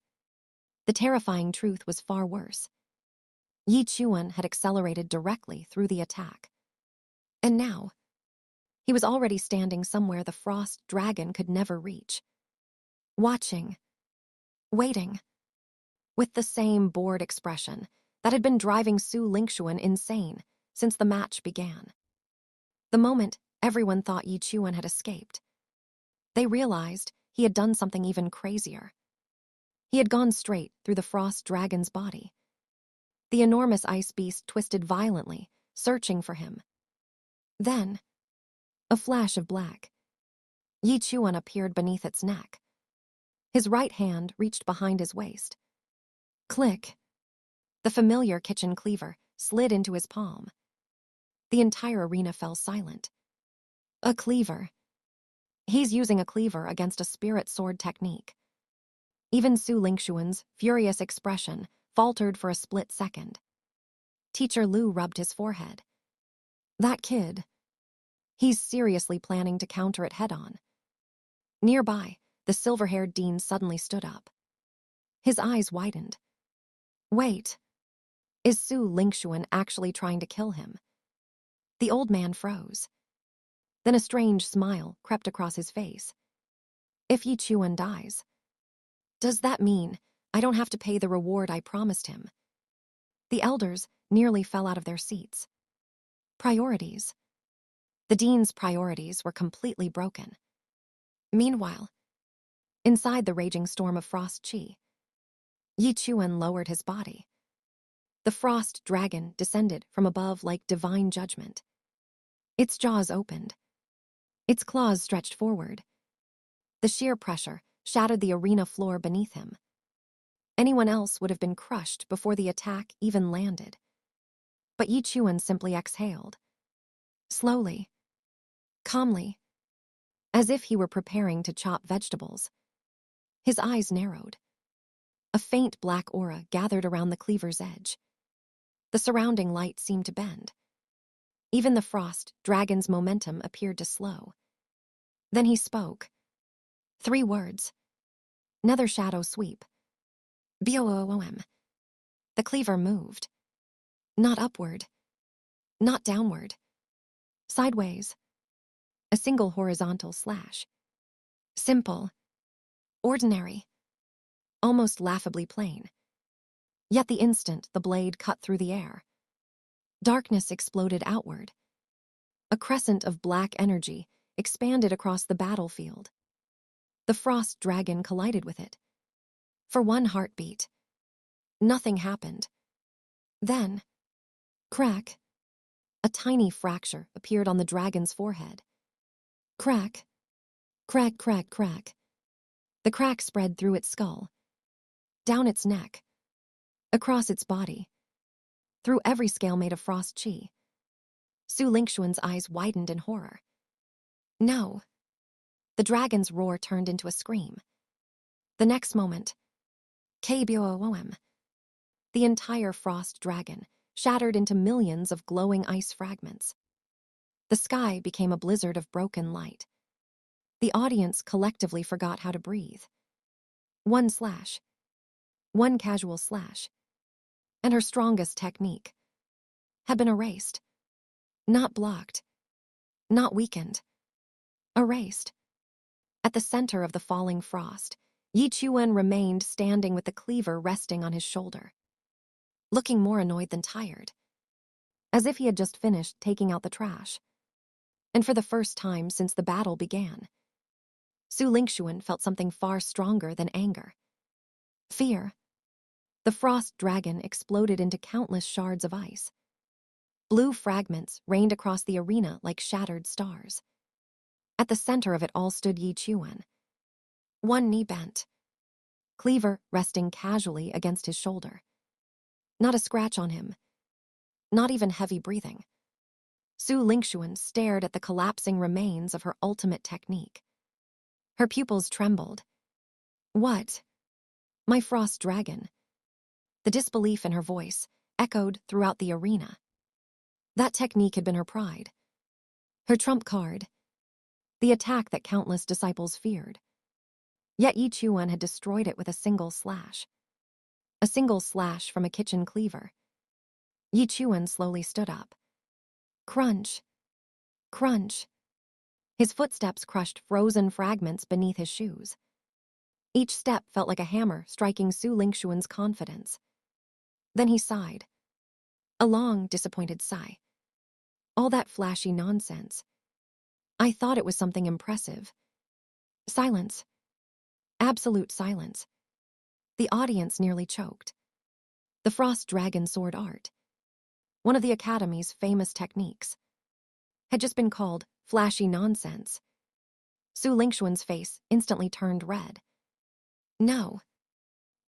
The terrifying truth was far worse. Yi Chuan had accelerated directly through the attack. And now, he was already standing somewhere the frost dragon could never reach. Watching. Waiting. With the same bored expression that had been driving Su Lingxuan insane since the match began. The moment everyone thought Yi Chuan had escaped, they realized he had done something even crazier. He had gone straight through the frost dragon's body. The enormous ice beast twisted violently, searching for him. Then, a flash of black. Yi Chuan appeared beneath its neck. His right hand reached behind his waist. Click. The familiar kitchen cleaver slid into his palm. The entire arena fell silent. A cleaver. He's using a cleaver against a spirit sword technique. Even Su Lingxuan's furious expression faltered for a split second. Teacher Lu rubbed his forehead. That kid. He's seriously planning to counter it head-on. Nearby, the silver-haired dean suddenly stood up. His eyes widened. Wait. Is Su Lingxuan actually trying to kill him? The old man froze. Then a strange smile crept across his face. If Yi Chuan dies, does that mean I don't have to pay the reward I promised him? The elders nearly fell out of their seats. Priorities. The dean's priorities were completely broken. Meanwhile, inside the raging storm of frost chi, Yi Chuan lowered his body. The frost dragon descended from above like divine judgment. Its jaws opened. Its claws stretched forward. The sheer pressure shattered the arena floor beneath him. Anyone else would have been crushed before the attack even landed. But Yi Chuan simply exhaled. Slowly. Calmly. As if he were preparing to chop vegetables. His eyes narrowed. A faint black aura gathered around the cleaver's edge. The surrounding light seemed to bend. Even the frost dragon's momentum appeared to slow. Then he spoke. 3 words. Nether shadow sweep. Boom. The cleaver moved. Not upward. Not downward. Sideways. A single horizontal slash. Simple. Ordinary. Almost laughably plain. Yet the instant the blade cut through the air, darkness exploded outward. A crescent of black energy expanded across the battlefield. The frost dragon collided with it. For one heartbeat. Nothing happened. Then, crack. A tiny fracture appeared on the dragon's forehead. Crack. Crack, crack, crack. The crack spread through its skull. Down its neck. Across its body. Through every scale made of frost chi. Su Lingxuan's eyes widened in horror. No. The dragon's roar turned into a scream. The next moment, KBOOM. The entire frost dragon shattered into millions of glowing ice fragments. The sky became a blizzard of broken light. The audience collectively forgot how to breathe. One slash. One casual slash. And her strongest technique had been erased. Not blocked. Not weakened. Erased. At the center of the falling frost, Yi Chuan remained standing with the cleaver resting on his shoulder, looking more annoyed than tired, as if he had just finished taking out the trash. And for the first time since the battle began, Su Lingxuan felt something far stronger than anger. Fear. The frost dragon exploded into countless shards of ice. Blue fragments rained across the arena like shattered stars. At the center of it all stood Yi Chuan. One knee bent, cleaver resting casually against his shoulder. Not a scratch on him, not even heavy breathing. Su Lingxuan stared at the collapsing remains of her ultimate technique. Her pupils trembled. What? My frost dragon. The disbelief in her voice echoed throughout the arena. That technique had been her pride. Her trump card. The attack that countless disciples feared. Yet Yi Chuan had destroyed it with a single slash. A single slash from a kitchen cleaver. Yi Chuan slowly stood up. Crunch. Crunch. His footsteps crushed frozen fragments beneath his shoes. Each step felt like a hammer striking Su Lingxuan's confidence. Then he sighed. A long, disappointed sigh. All that flashy nonsense. I thought it was something impressive. Silence. Absolute silence. The audience nearly choked. The Frost Dragon sword art, one of the Academy's famous techniques, had just been called flashy nonsense. Su Lingxuan's face instantly turned red. No.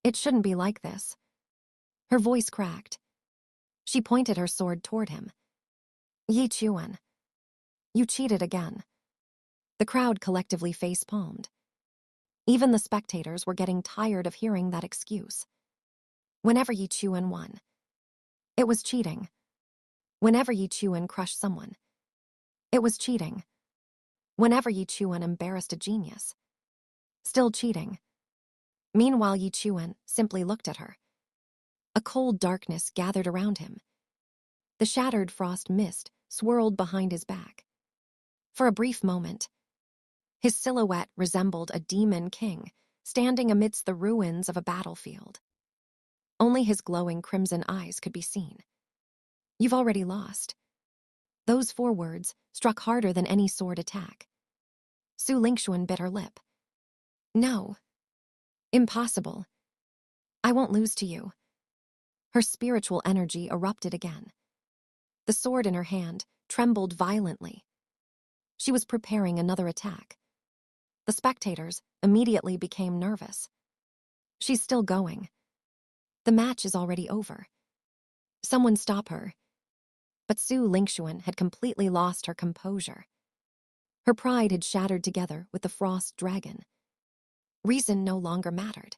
It shouldn't be like this. Her voice cracked. She pointed her sword toward him. Yi Chuan, you cheated again. The crowd collectively face-palmed. Even the spectators were getting tired of hearing that excuse. Whenever Yi Chuan won, it was cheating. Whenever Yi Chuan crushed someone, it was cheating. Whenever Yi Chuan embarrassed a genius, still cheating. Meanwhile, Yi Chuan simply looked at her. A cold darkness gathered around him. The shattered frost mist swirled behind his back. For a brief moment, his silhouette resembled a demon king standing amidst the ruins of a battlefield. Only his glowing crimson eyes could be seen. You've already lost. Those 4 words struck harder than any sword attack. Su Lingxuan bit her lip. No. Impossible. I won't lose to you. Her spiritual energy erupted again. The sword in her hand trembled violently. She was preparing another attack. The spectators immediately became nervous. She's still going. The match is already over. Someone stop her. But Su Lingxuan had completely lost her composure. Her pride had shattered together with the Frost Dragon. Reason no longer mattered.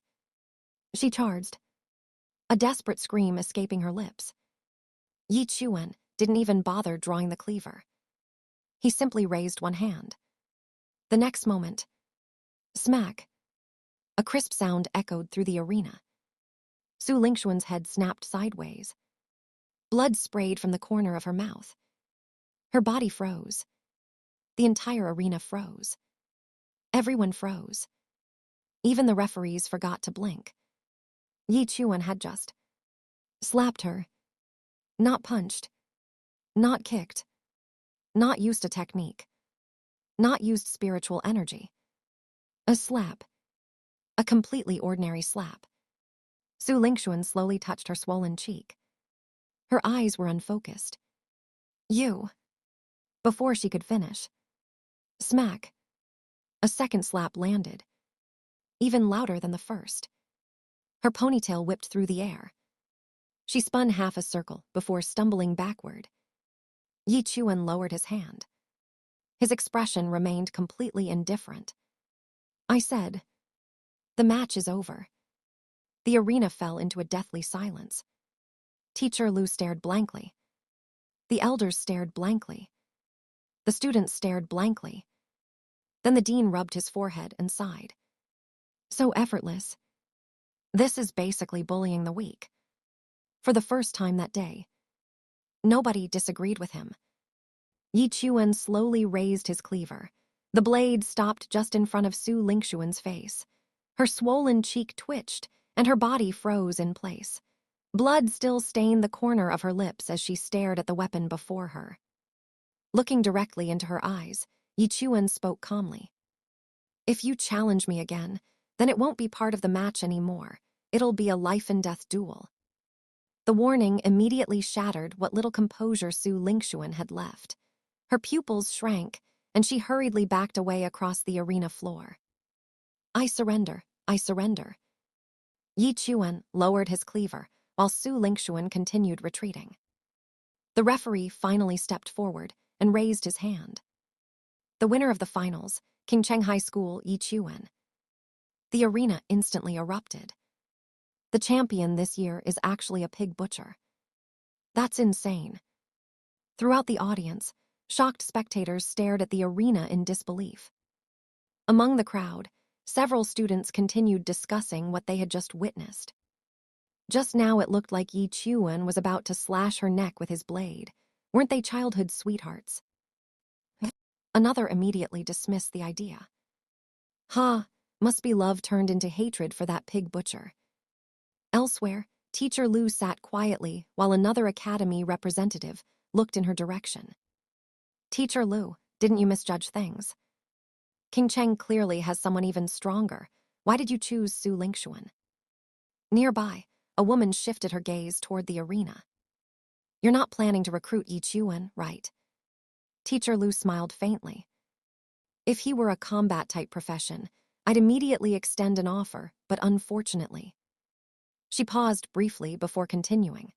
She charged, a desperate scream escaping her lips. Yi Chuan didn't even bother drawing the cleaver. He simply raised one hand. The next moment, smack. A crisp sound echoed through the arena. Su Lingxuan's head snapped sideways. Blood sprayed from the corner of her mouth. Her body froze. The entire arena froze. Everyone froze. Even the referees forgot to blink. Yi Chuan had just slapped her. Not punched. Not kicked. Not used a technique. Not used spiritual energy. A slap. A completely ordinary slap. Su Lingxuan slowly touched her swollen cheek. Her eyes were unfocused. You. Before she could finish. Smack. A second slap landed. Even louder than the first. Her ponytail whipped through the air. She spun half a circle before stumbling backward. Yi Chuan lowered his hand. His expression remained completely indifferent. I said, the match is over. The arena fell into a deathly silence. Teacher Lu stared blankly. The elders stared blankly. The students stared blankly. Then the dean rubbed his forehead and sighed. So effortless. This is basically bullying the weak. For the first time that day, nobody disagreed with him. Yi Chuan slowly raised his cleaver. The blade stopped just in front of Su Lingxuan's face. Her swollen cheek twitched, and her body froze in place. Blood still stained the corner of her lips as she stared at the weapon before her. Looking directly into her eyes, Yi Chuan spoke calmly. If you challenge me again, then it won't be part of the match anymore. It'll be a life-and-death duel. The warning immediately shattered what little composure Su Lingxuan had left. Her pupils shrank, and she hurriedly backed away across the arena floor. I surrender, I surrender. Yi Chuan lowered his cleaver, while Su Lingxuan continued retreating. The referee finally stepped forward and raised his hand. The winner of the finals, Qingcheng High School, Yi Chuan. The arena instantly erupted. The champion this year is actually a pig butcher. That's insane. Throughout the audience, shocked spectators stared at the arena in disbelief. Among the crowd, several students continued discussing what they had just witnessed. Just now it looked like Yi Chuan was about to slash her neck with his blade. Weren't they childhood sweethearts? Another immediately dismissed the idea. Must be love turned into hatred for that pig butcher. Elsewhere, Teacher Lu sat quietly while another academy representative looked in her direction. Teacher Lu, didn't you misjudge things? Qingcheng clearly has someone even stronger. Why did you choose Su Lingxuan? Nearby, a woman shifted her gaze toward the arena. You're not planning to recruit Yi Chuan, right? Teacher Lu smiled faintly. If he were a combat-type profession, I'd immediately extend an offer, but unfortunately. She paused briefly before continuing.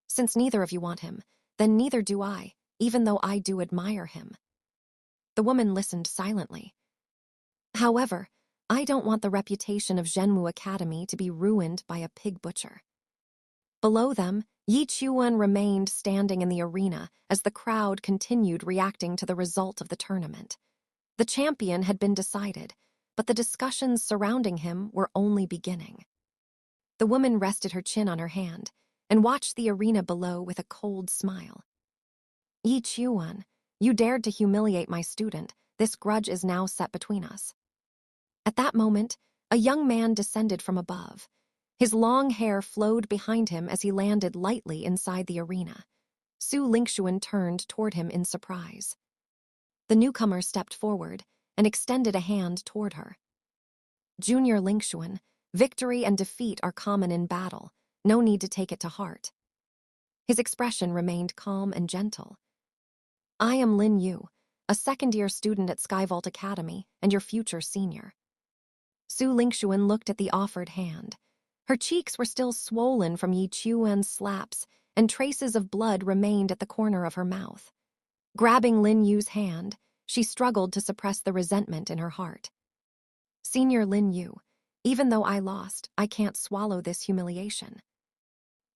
Since neither of you want him, then neither do I, even though I do admire him. The woman listened silently. However, I don't want the reputation of Zhenwu Academy to be ruined by a pig butcher. Below them, Yi Chuan remained standing in the arena as the crowd continued reacting to the result of the tournament. The champion had been decided, but the discussions surrounding him were only beginning. The woman rested her chin on her hand and watched the arena below with a cold smile. Yi Chuan, you dared to humiliate my student. This grudge is now set between us. At that moment, a young man descended from above. His long hair flowed behind him as he landed lightly inside the arena. Su Lingxuan turned toward him in surprise. The newcomer stepped forward and extended a hand toward her. Junior Lingxuan, victory and defeat are common in battle. No need to take it to heart. His expression remained calm and gentle. I am Lin Yu, a second-year student at Skyvault Academy and your future senior. Su Lingxuan looked at the offered hand. Her cheeks were still swollen from Yi Chuan's slaps, and traces of blood remained at the corner of her mouth. Grabbing Lin Yu's hand, she struggled to suppress the resentment in her heart. Senior Lin Yu, even though I lost, I can't swallow this humiliation.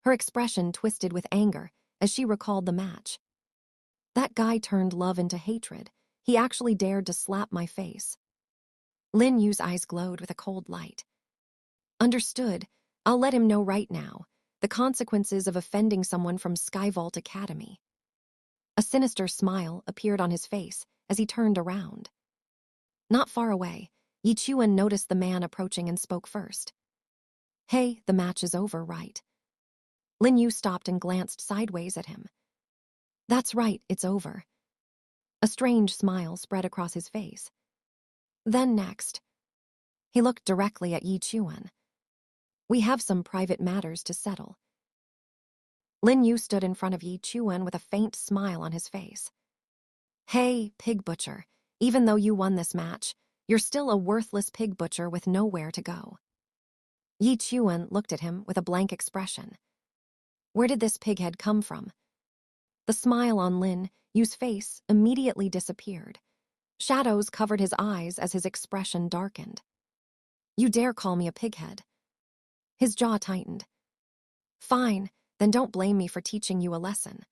Her expression twisted with anger as she recalled the match. That guy turned love into hatred. He actually dared to slap my face. Lin Yu's eyes glowed with a cold light. Understood. I'll let him know right now. The consequences of offending someone from Skyvault Academy. A sinister smile appeared on his face as he turned around. Not far away, Yi Chuan noticed the man approaching and spoke first. Hey, the match is over, right? Lin Yu stopped and glanced sideways at him. That's right, it's over. A strange smile spread across his face. Then next, he looked directly at Yi Chuan. We have some private matters to settle. Lin Yu stood in front of Yi Chuan with a faint smile on his face. Hey, pig butcher, even though you won this match, you're still a worthless pig butcher with nowhere to go. Yi Chuan looked at him with a blank expression. Where did this pighead come from? The smile on Lin Yu's face immediately disappeared. Shadows covered his eyes as his expression darkened. You dare call me a pighead? His jaw tightened. Fine, then don't blame me for teaching you a lesson.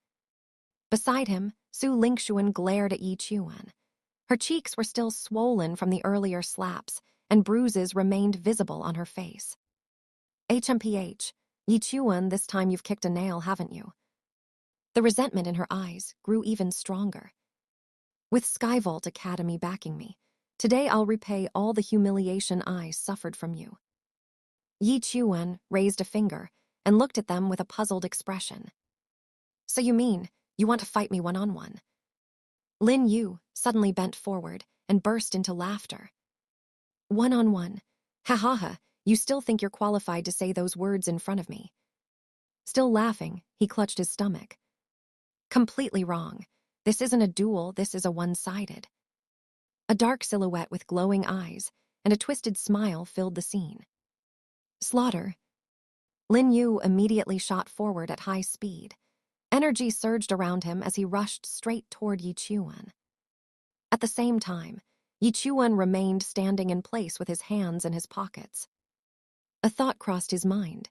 Beside him, Su Lingxuan glared at Yi Chuan. Her cheeks were still swollen from the earlier slaps, and bruises remained visible on her face. HMPH, Yi Chuan, this time you've kicked a nail, haven't you? The resentment in her eyes grew even stronger. With Skyvault Academy backing me, today I'll repay all the humiliation I suffered from you. Yi Chuan raised a finger and looked at them with a puzzled expression. So you mean you want to fight me one-on-one? Lin Yu suddenly bent forward and burst into laughter. One-on-one. Ha ha ha, you still think you're qualified to say those words in front of me. Still laughing, he clutched his stomach. Completely wrong. This isn't a duel, this is a one-sided. A dark silhouette with glowing eyes and a twisted smile filled the scene. Slaughter. Lin Yu immediately shot forward at high speed. Energy surged around him as he rushed straight toward Yi Chuan. At the same time, Yi Chuan remained standing in place with his hands in his pockets. A thought crossed his mind.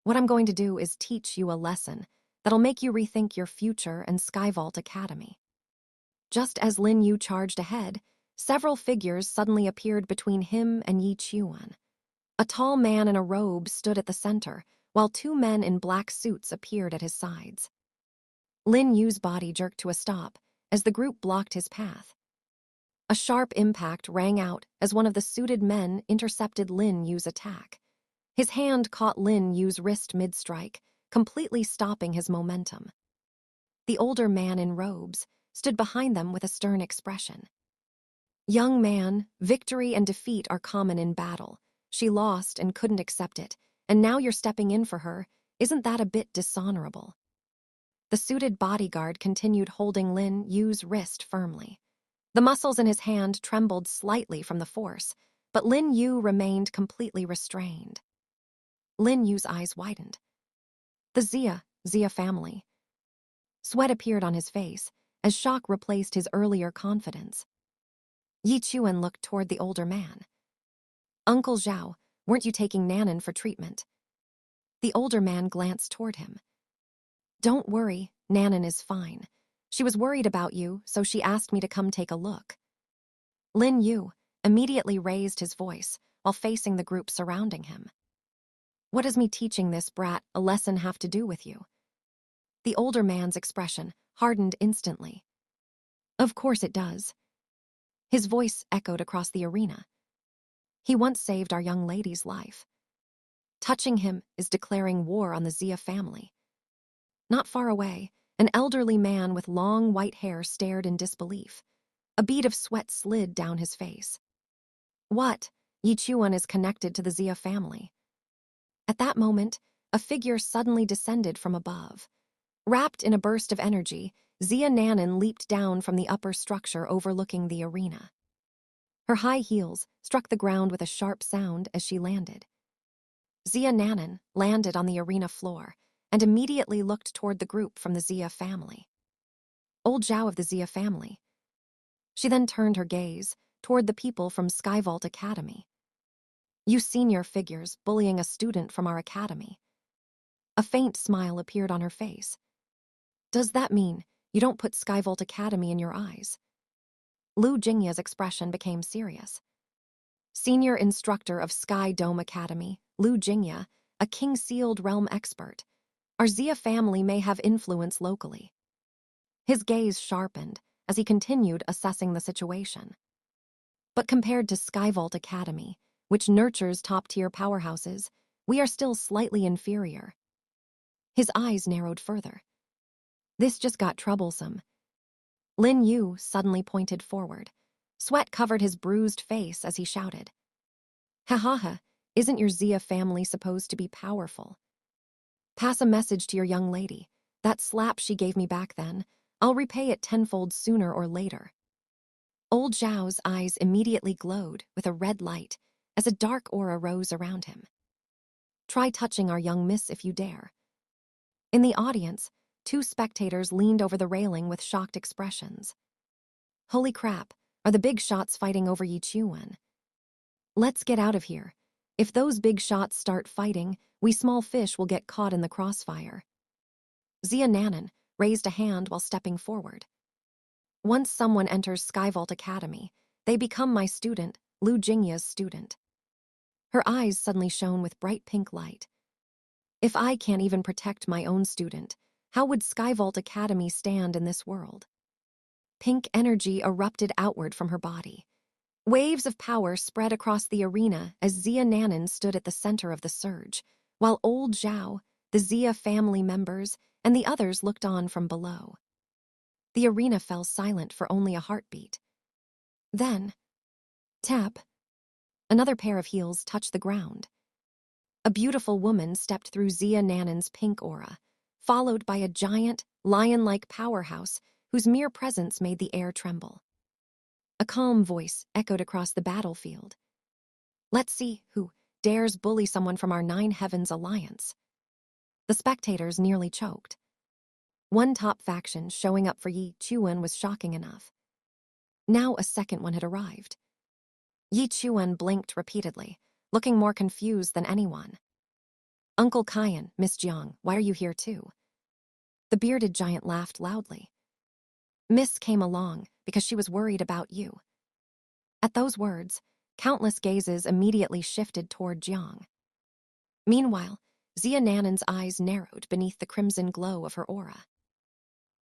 What I'm going to do is teach you a lesson that'll make you rethink your future and Skyvault Academy. Just as Lin Yu charged ahead, several figures suddenly appeared between him and Yi Chuan. A tall man in a robe stood at the center, while two men in black suits appeared at his sides. Lin Yu's body jerked to a stop as the group blocked his path. A sharp impact rang out as one of the suited men intercepted Lin Yu's attack. His hand caught Lin Yu's wrist mid-strike, completely stopping his momentum. The older man in robes stood behind them with a stern expression. "Young man, victory and defeat are common in battle. She lost and couldn't accept it, and now you're stepping in for her. Isn't that a bit dishonorable?" The suited bodyguard continued holding Lin Yu's wrist firmly. The muscles in his hand trembled slightly from the force, but Lin Yu remained completely restrained. Lin Yu's eyes widened. The Xia family. Sweat appeared on his face as shock replaced his earlier confidence. Yi Chuan looked toward the older man. "Uncle Zhao, weren't you taking Nanan for treatment?" The older man glanced toward him. "Don't worry, Nanan is fine. She was worried about you, so she asked me to come take a look." Lin Yu immediately raised his voice while facing the group surrounding him. "What does me teaching this brat a lesson have to do with you?" The older man's expression hardened instantly. "Of course it does." His voice echoed across the arena. "He once saved our young lady's life. Touching him is declaring war on the Xia family." Not far away, an elderly man with long white hair stared in disbelief. A bead of sweat slid down his face. "What? Yi Chuan is connected to the Xia family." At that moment, a figure suddenly descended from above. Wrapped in a burst of energy, Xia Nanan leaped down from the upper structure overlooking the arena. Her high heels struck the ground with a sharp sound as she landed. Xia Nanan landed on the arena floor and immediately looked toward the group from the Xia family. "Old Zhao of the Xia family." She then turned her gaze toward the people from Skyvault Academy. "You senior figures bullying a student from our academy." A faint smile appeared on her face. "Does that mean you don't put Skyvault Academy in your eyes?" Lu Jingya's expression became serious. Senior instructor of Sky Dome Academy, Lu Jingya, a king-sealed realm expert. Our Xia family may have influence locally. His gaze sharpened as he continued assessing the situation. But compared to Skyvault Academy, which nurtures top-tier powerhouses, we are still slightly inferior. His eyes narrowed further. This just got troublesome. Lin Yu suddenly pointed forward. Sweat covered his bruised face as he shouted. "Ha ha ha, isn't your Xia family supposed to be powerful? Pass a message to your young lady. That slap she gave me back then, I'll repay it tenfold sooner or later." Old Zhao's eyes immediately glowed with a red light as a dark aura rose around him. "Try touching our young miss if you dare." In the audience, two spectators leaned over the railing with shocked expressions. "Holy crap, are the big shots fighting over Yi Chuan? Let's get out of here. If those big shots start fighting, we small fish will get caught in the crossfire." Xia Nanan raised a hand while stepping forward. "Once someone enters Skyvault Academy, they become my student, Lu Jingya's student." Her eyes suddenly shone with bright pink light. "If I can't even protect my own student, how would Skyvault Academy stand in this world?" Pink energy erupted outward from her body. Waves of power spread across the arena as Xia Nanan stood at the center of the surge, while old Zhao, the Xia family members, and the others looked on from below. The arena fell silent for only a heartbeat. Then, tap, another pair of heels touched the ground. A beautiful woman stepped through Xia Nanan's pink aura, followed by a giant, lion-like powerhouse whose mere presence made the air tremble. A calm voice echoed across the battlefield. "Let's see who dares bully someone from our Nine Heavens alliance." The spectators nearly choked. One top faction showing up for Yi Chuan was shocking enough. Now a second one had arrived. Yi Chuan blinked repeatedly, looking more confused than anyone. "Uncle Kyan, Miss Jiang, why are you here too?" The bearded giant laughed loudly. "Miss came along because she was worried about you." At those words, countless gazes immediately shifted toward Jiang. Meanwhile, Xia Nanan's eyes narrowed beneath the crimson glow of her aura.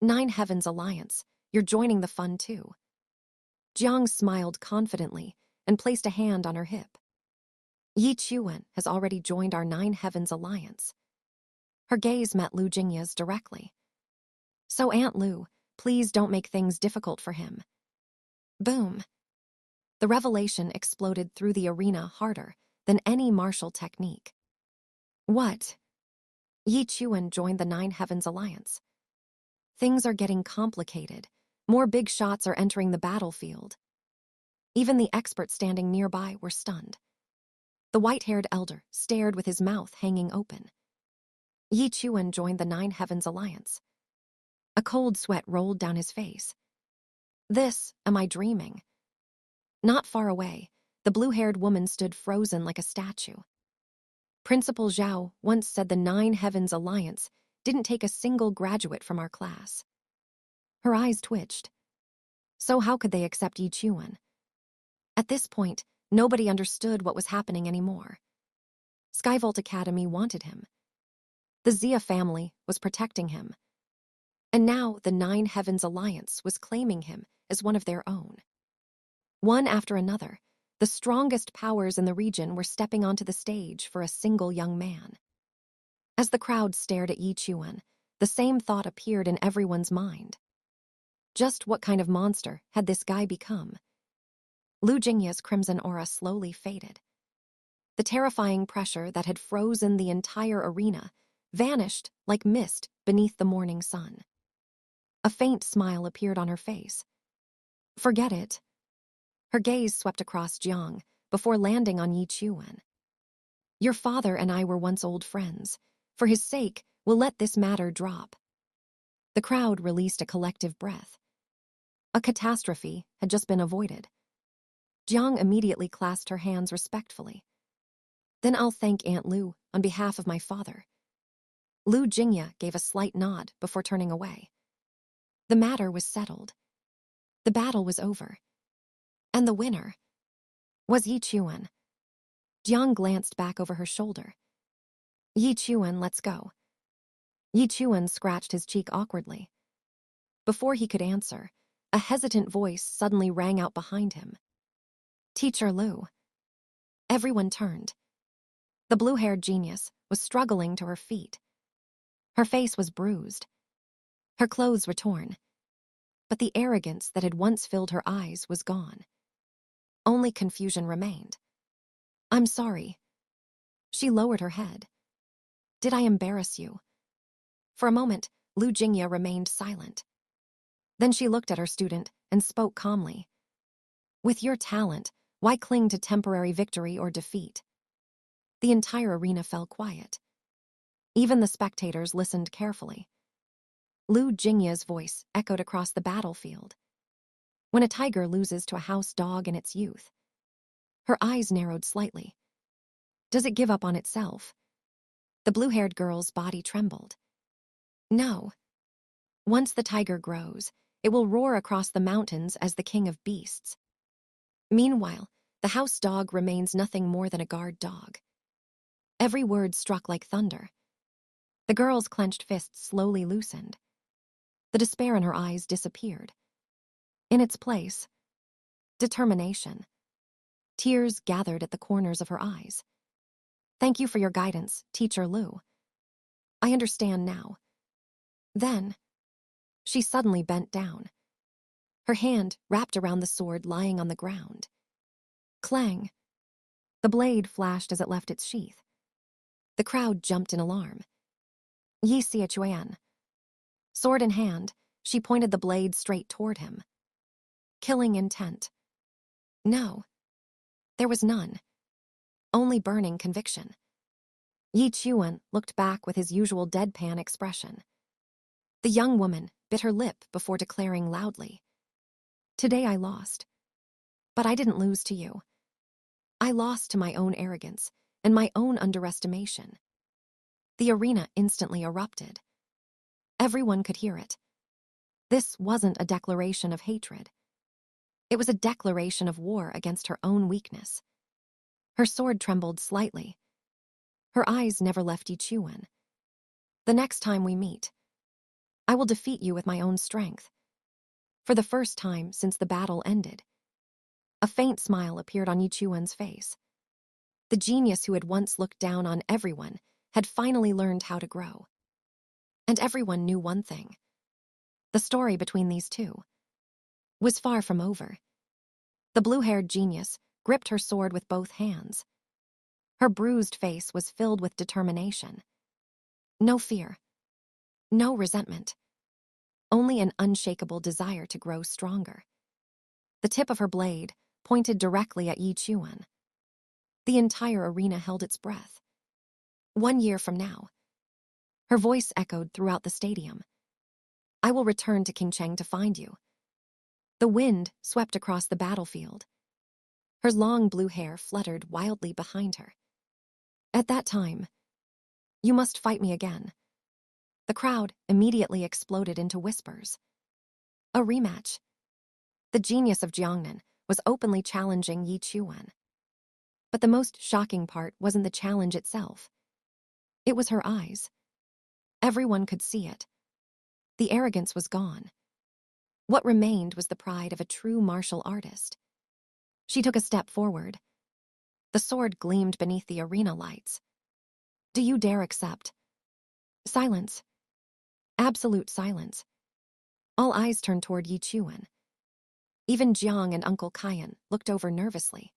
"Nine Heavens Alliance, you're joining the fun too." Jiang smiled confidently and placed a hand on her hip. "Yi Chuan has already joined our Nine Heavens Alliance." Her gaze met Lu Jingya's directly. "So Aunt Lu, please don't make things difficult for him." Boom. The revelation exploded through the arena harder than any martial technique. What? Yi Chuan joined the Nine Heavens Alliance. Things are getting complicated. More big shots are entering the battlefield. Even the experts standing nearby were stunned. The white-haired elder stared with his mouth hanging open. Yi Chuan joined the Nine Heavens Alliance. A cold sweat rolled down his face. Am I dreaming? Not far away, the blue-haired woman stood frozen like a statue. Principal Zhao once said the Nine Heavens Alliance didn't take a single graduate from our class. Her eyes twitched. So how could they accept Yi Chuan? At this point, nobody understood what was happening anymore. Skyvault Academy wanted him. The Xia family was protecting him. And now the Nine Heavens Alliance was claiming him as one of their own. One after another, the strongest powers in the region were stepping onto the stage for a single young man. As the crowd stared at Yi Chuan, the same thought appeared in everyone's mind. Just what kind of monster had this guy become? Lu Jingya's crimson aura slowly faded. The terrifying pressure that had frozen the entire arena vanished like mist beneath the morning sun. A faint smile appeared on her face. "Forget it." Her gaze swept across Jiang before landing on Yi Chuan. "Your father and I were once old friends. For his sake, we'll let this matter drop." The crowd released a collective breath. A catastrophe had just been avoided. Jiang immediately clasped her hands respectfully. "Then I'll thank Aunt Lu on behalf of my father." Lu Jingya gave a slight nod before turning away. The matter was settled. The battle was over. And the winner was Yi Chuan. Jiang glanced back over her shoulder. "Yi Chuan, let's go." Yi Chuan scratched his cheek awkwardly. Before he could answer, a hesitant voice suddenly rang out behind him. "Teacher Lu." Everyone turned. The blue-haired genius was struggling to her feet. Her face was bruised. Her clothes were torn. But the arrogance that had once filled her eyes was gone. Only confusion remained. "I'm sorry." She lowered her head. "Did I embarrass you?" For a moment, Lu Jingya remained silent. Then she looked at her student and spoke calmly. "With your talent, why cling to temporary victory or defeat?" The entire arena fell quiet. Even the spectators listened carefully. Lu Jingya's voice echoed across the battlefield. "When a tiger loses to a house dog in its youth." Her eyes narrowed slightly. "Does it give up on itself?" The blue-haired girl's body trembled. "No. Once the tiger grows, it will roar across the mountains as the king of beasts. Meanwhile, the house dog remains nothing more than a guard dog." Every word struck like thunder. The girl's clenched fists slowly loosened. The despair in her eyes disappeared. In its place, determination. Tears gathered at the corners of her eyes. "Thank you for your guidance, Teacher Lu. I understand now." Then, she suddenly bent down. Her hand wrapped around the sword lying on the ground. Clang! The blade flashed as it left its sheath. The crowd jumped in alarm. Yi Xiachuan. Sword in hand, she pointed the blade straight toward him. Killing intent. No. There was none. Only burning conviction. Yi Chuan looked back with his usual deadpan expression. The young woman bit her lip before declaring loudly, "Today I lost. But I didn't lose to you. I lost to my own arrogance and my own underestimation." The arena instantly erupted. Everyone could hear it. This wasn't a declaration of hatred. It was a declaration of war against her own weakness. Her sword trembled slightly. Her eyes never left Yi Chuan. "The next time we meet, I will defeat you with my own strength." For the first time since the battle ended, a faint smile appeared on Yi Chuan's face. The genius who had once looked down on everyone had finally learned how to grow. And everyone knew one thing. The story between these two was far from over. The blue-haired genius gripped her sword with both hands. Her bruised face was filled with determination. No fear. No resentment. Only an unshakable desire to grow stronger. The tip of her blade pointed directly at Yi Chuan. The entire arena held its breath. 1 year from now. Her voice echoed throughout the stadium. "I will return to Qingcheng to find you." The wind swept across the battlefield. Her long blue hair fluttered wildly behind her. "At that time, you must fight me again." The crowd immediately exploded into whispers. A rematch. The genius of Jiangnan was openly challenging Yi Chuan. But the most shocking part wasn't the challenge itself. It was her eyes. Everyone could see it. The arrogance was gone. What remained was the pride of a true martial artist. She took a step forward. The sword gleamed beneath the arena lights. "Do you dare accept?" Silence. Absolute silence. All eyes turned toward Yi Chuan. Even Jiang and Uncle Kaiyan looked over nervously.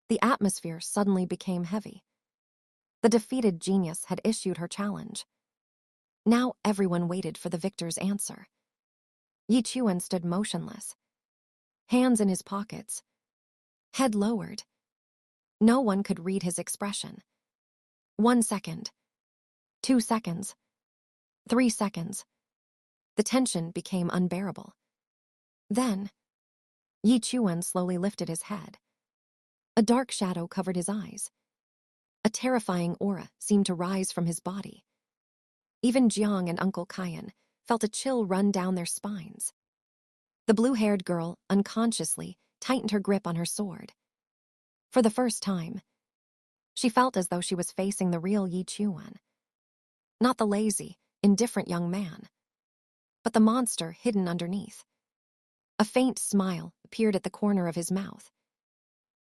The atmosphere suddenly became heavy. The defeated genius had issued her challenge. Now everyone waited for the victor's answer. Yi Chuan stood motionless, hands in his pockets, head lowered. No one could read his expression. 1 second. 2 seconds. 3 seconds. The tension became unbearable. Then, Yi Chuan slowly lifted his head. A dark shadow covered his eyes. A terrifying aura seemed to rise from his body. Even Jiang and Uncle Kaiyan felt a chill run down their spines. The blue-haired girl unconsciously tightened her grip on her sword. For the first time, she felt as though she was facing the real Yi Chuan. Not the lazy, indifferent young man, but the monster hidden underneath. A faint smile appeared at the corner of his mouth.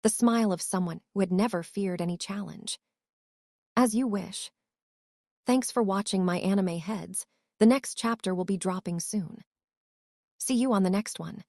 The smile of someone who had never feared any challenge. "As you wish." Thanks for watching my anime heads. The next chapter will be dropping soon. See you on the next one.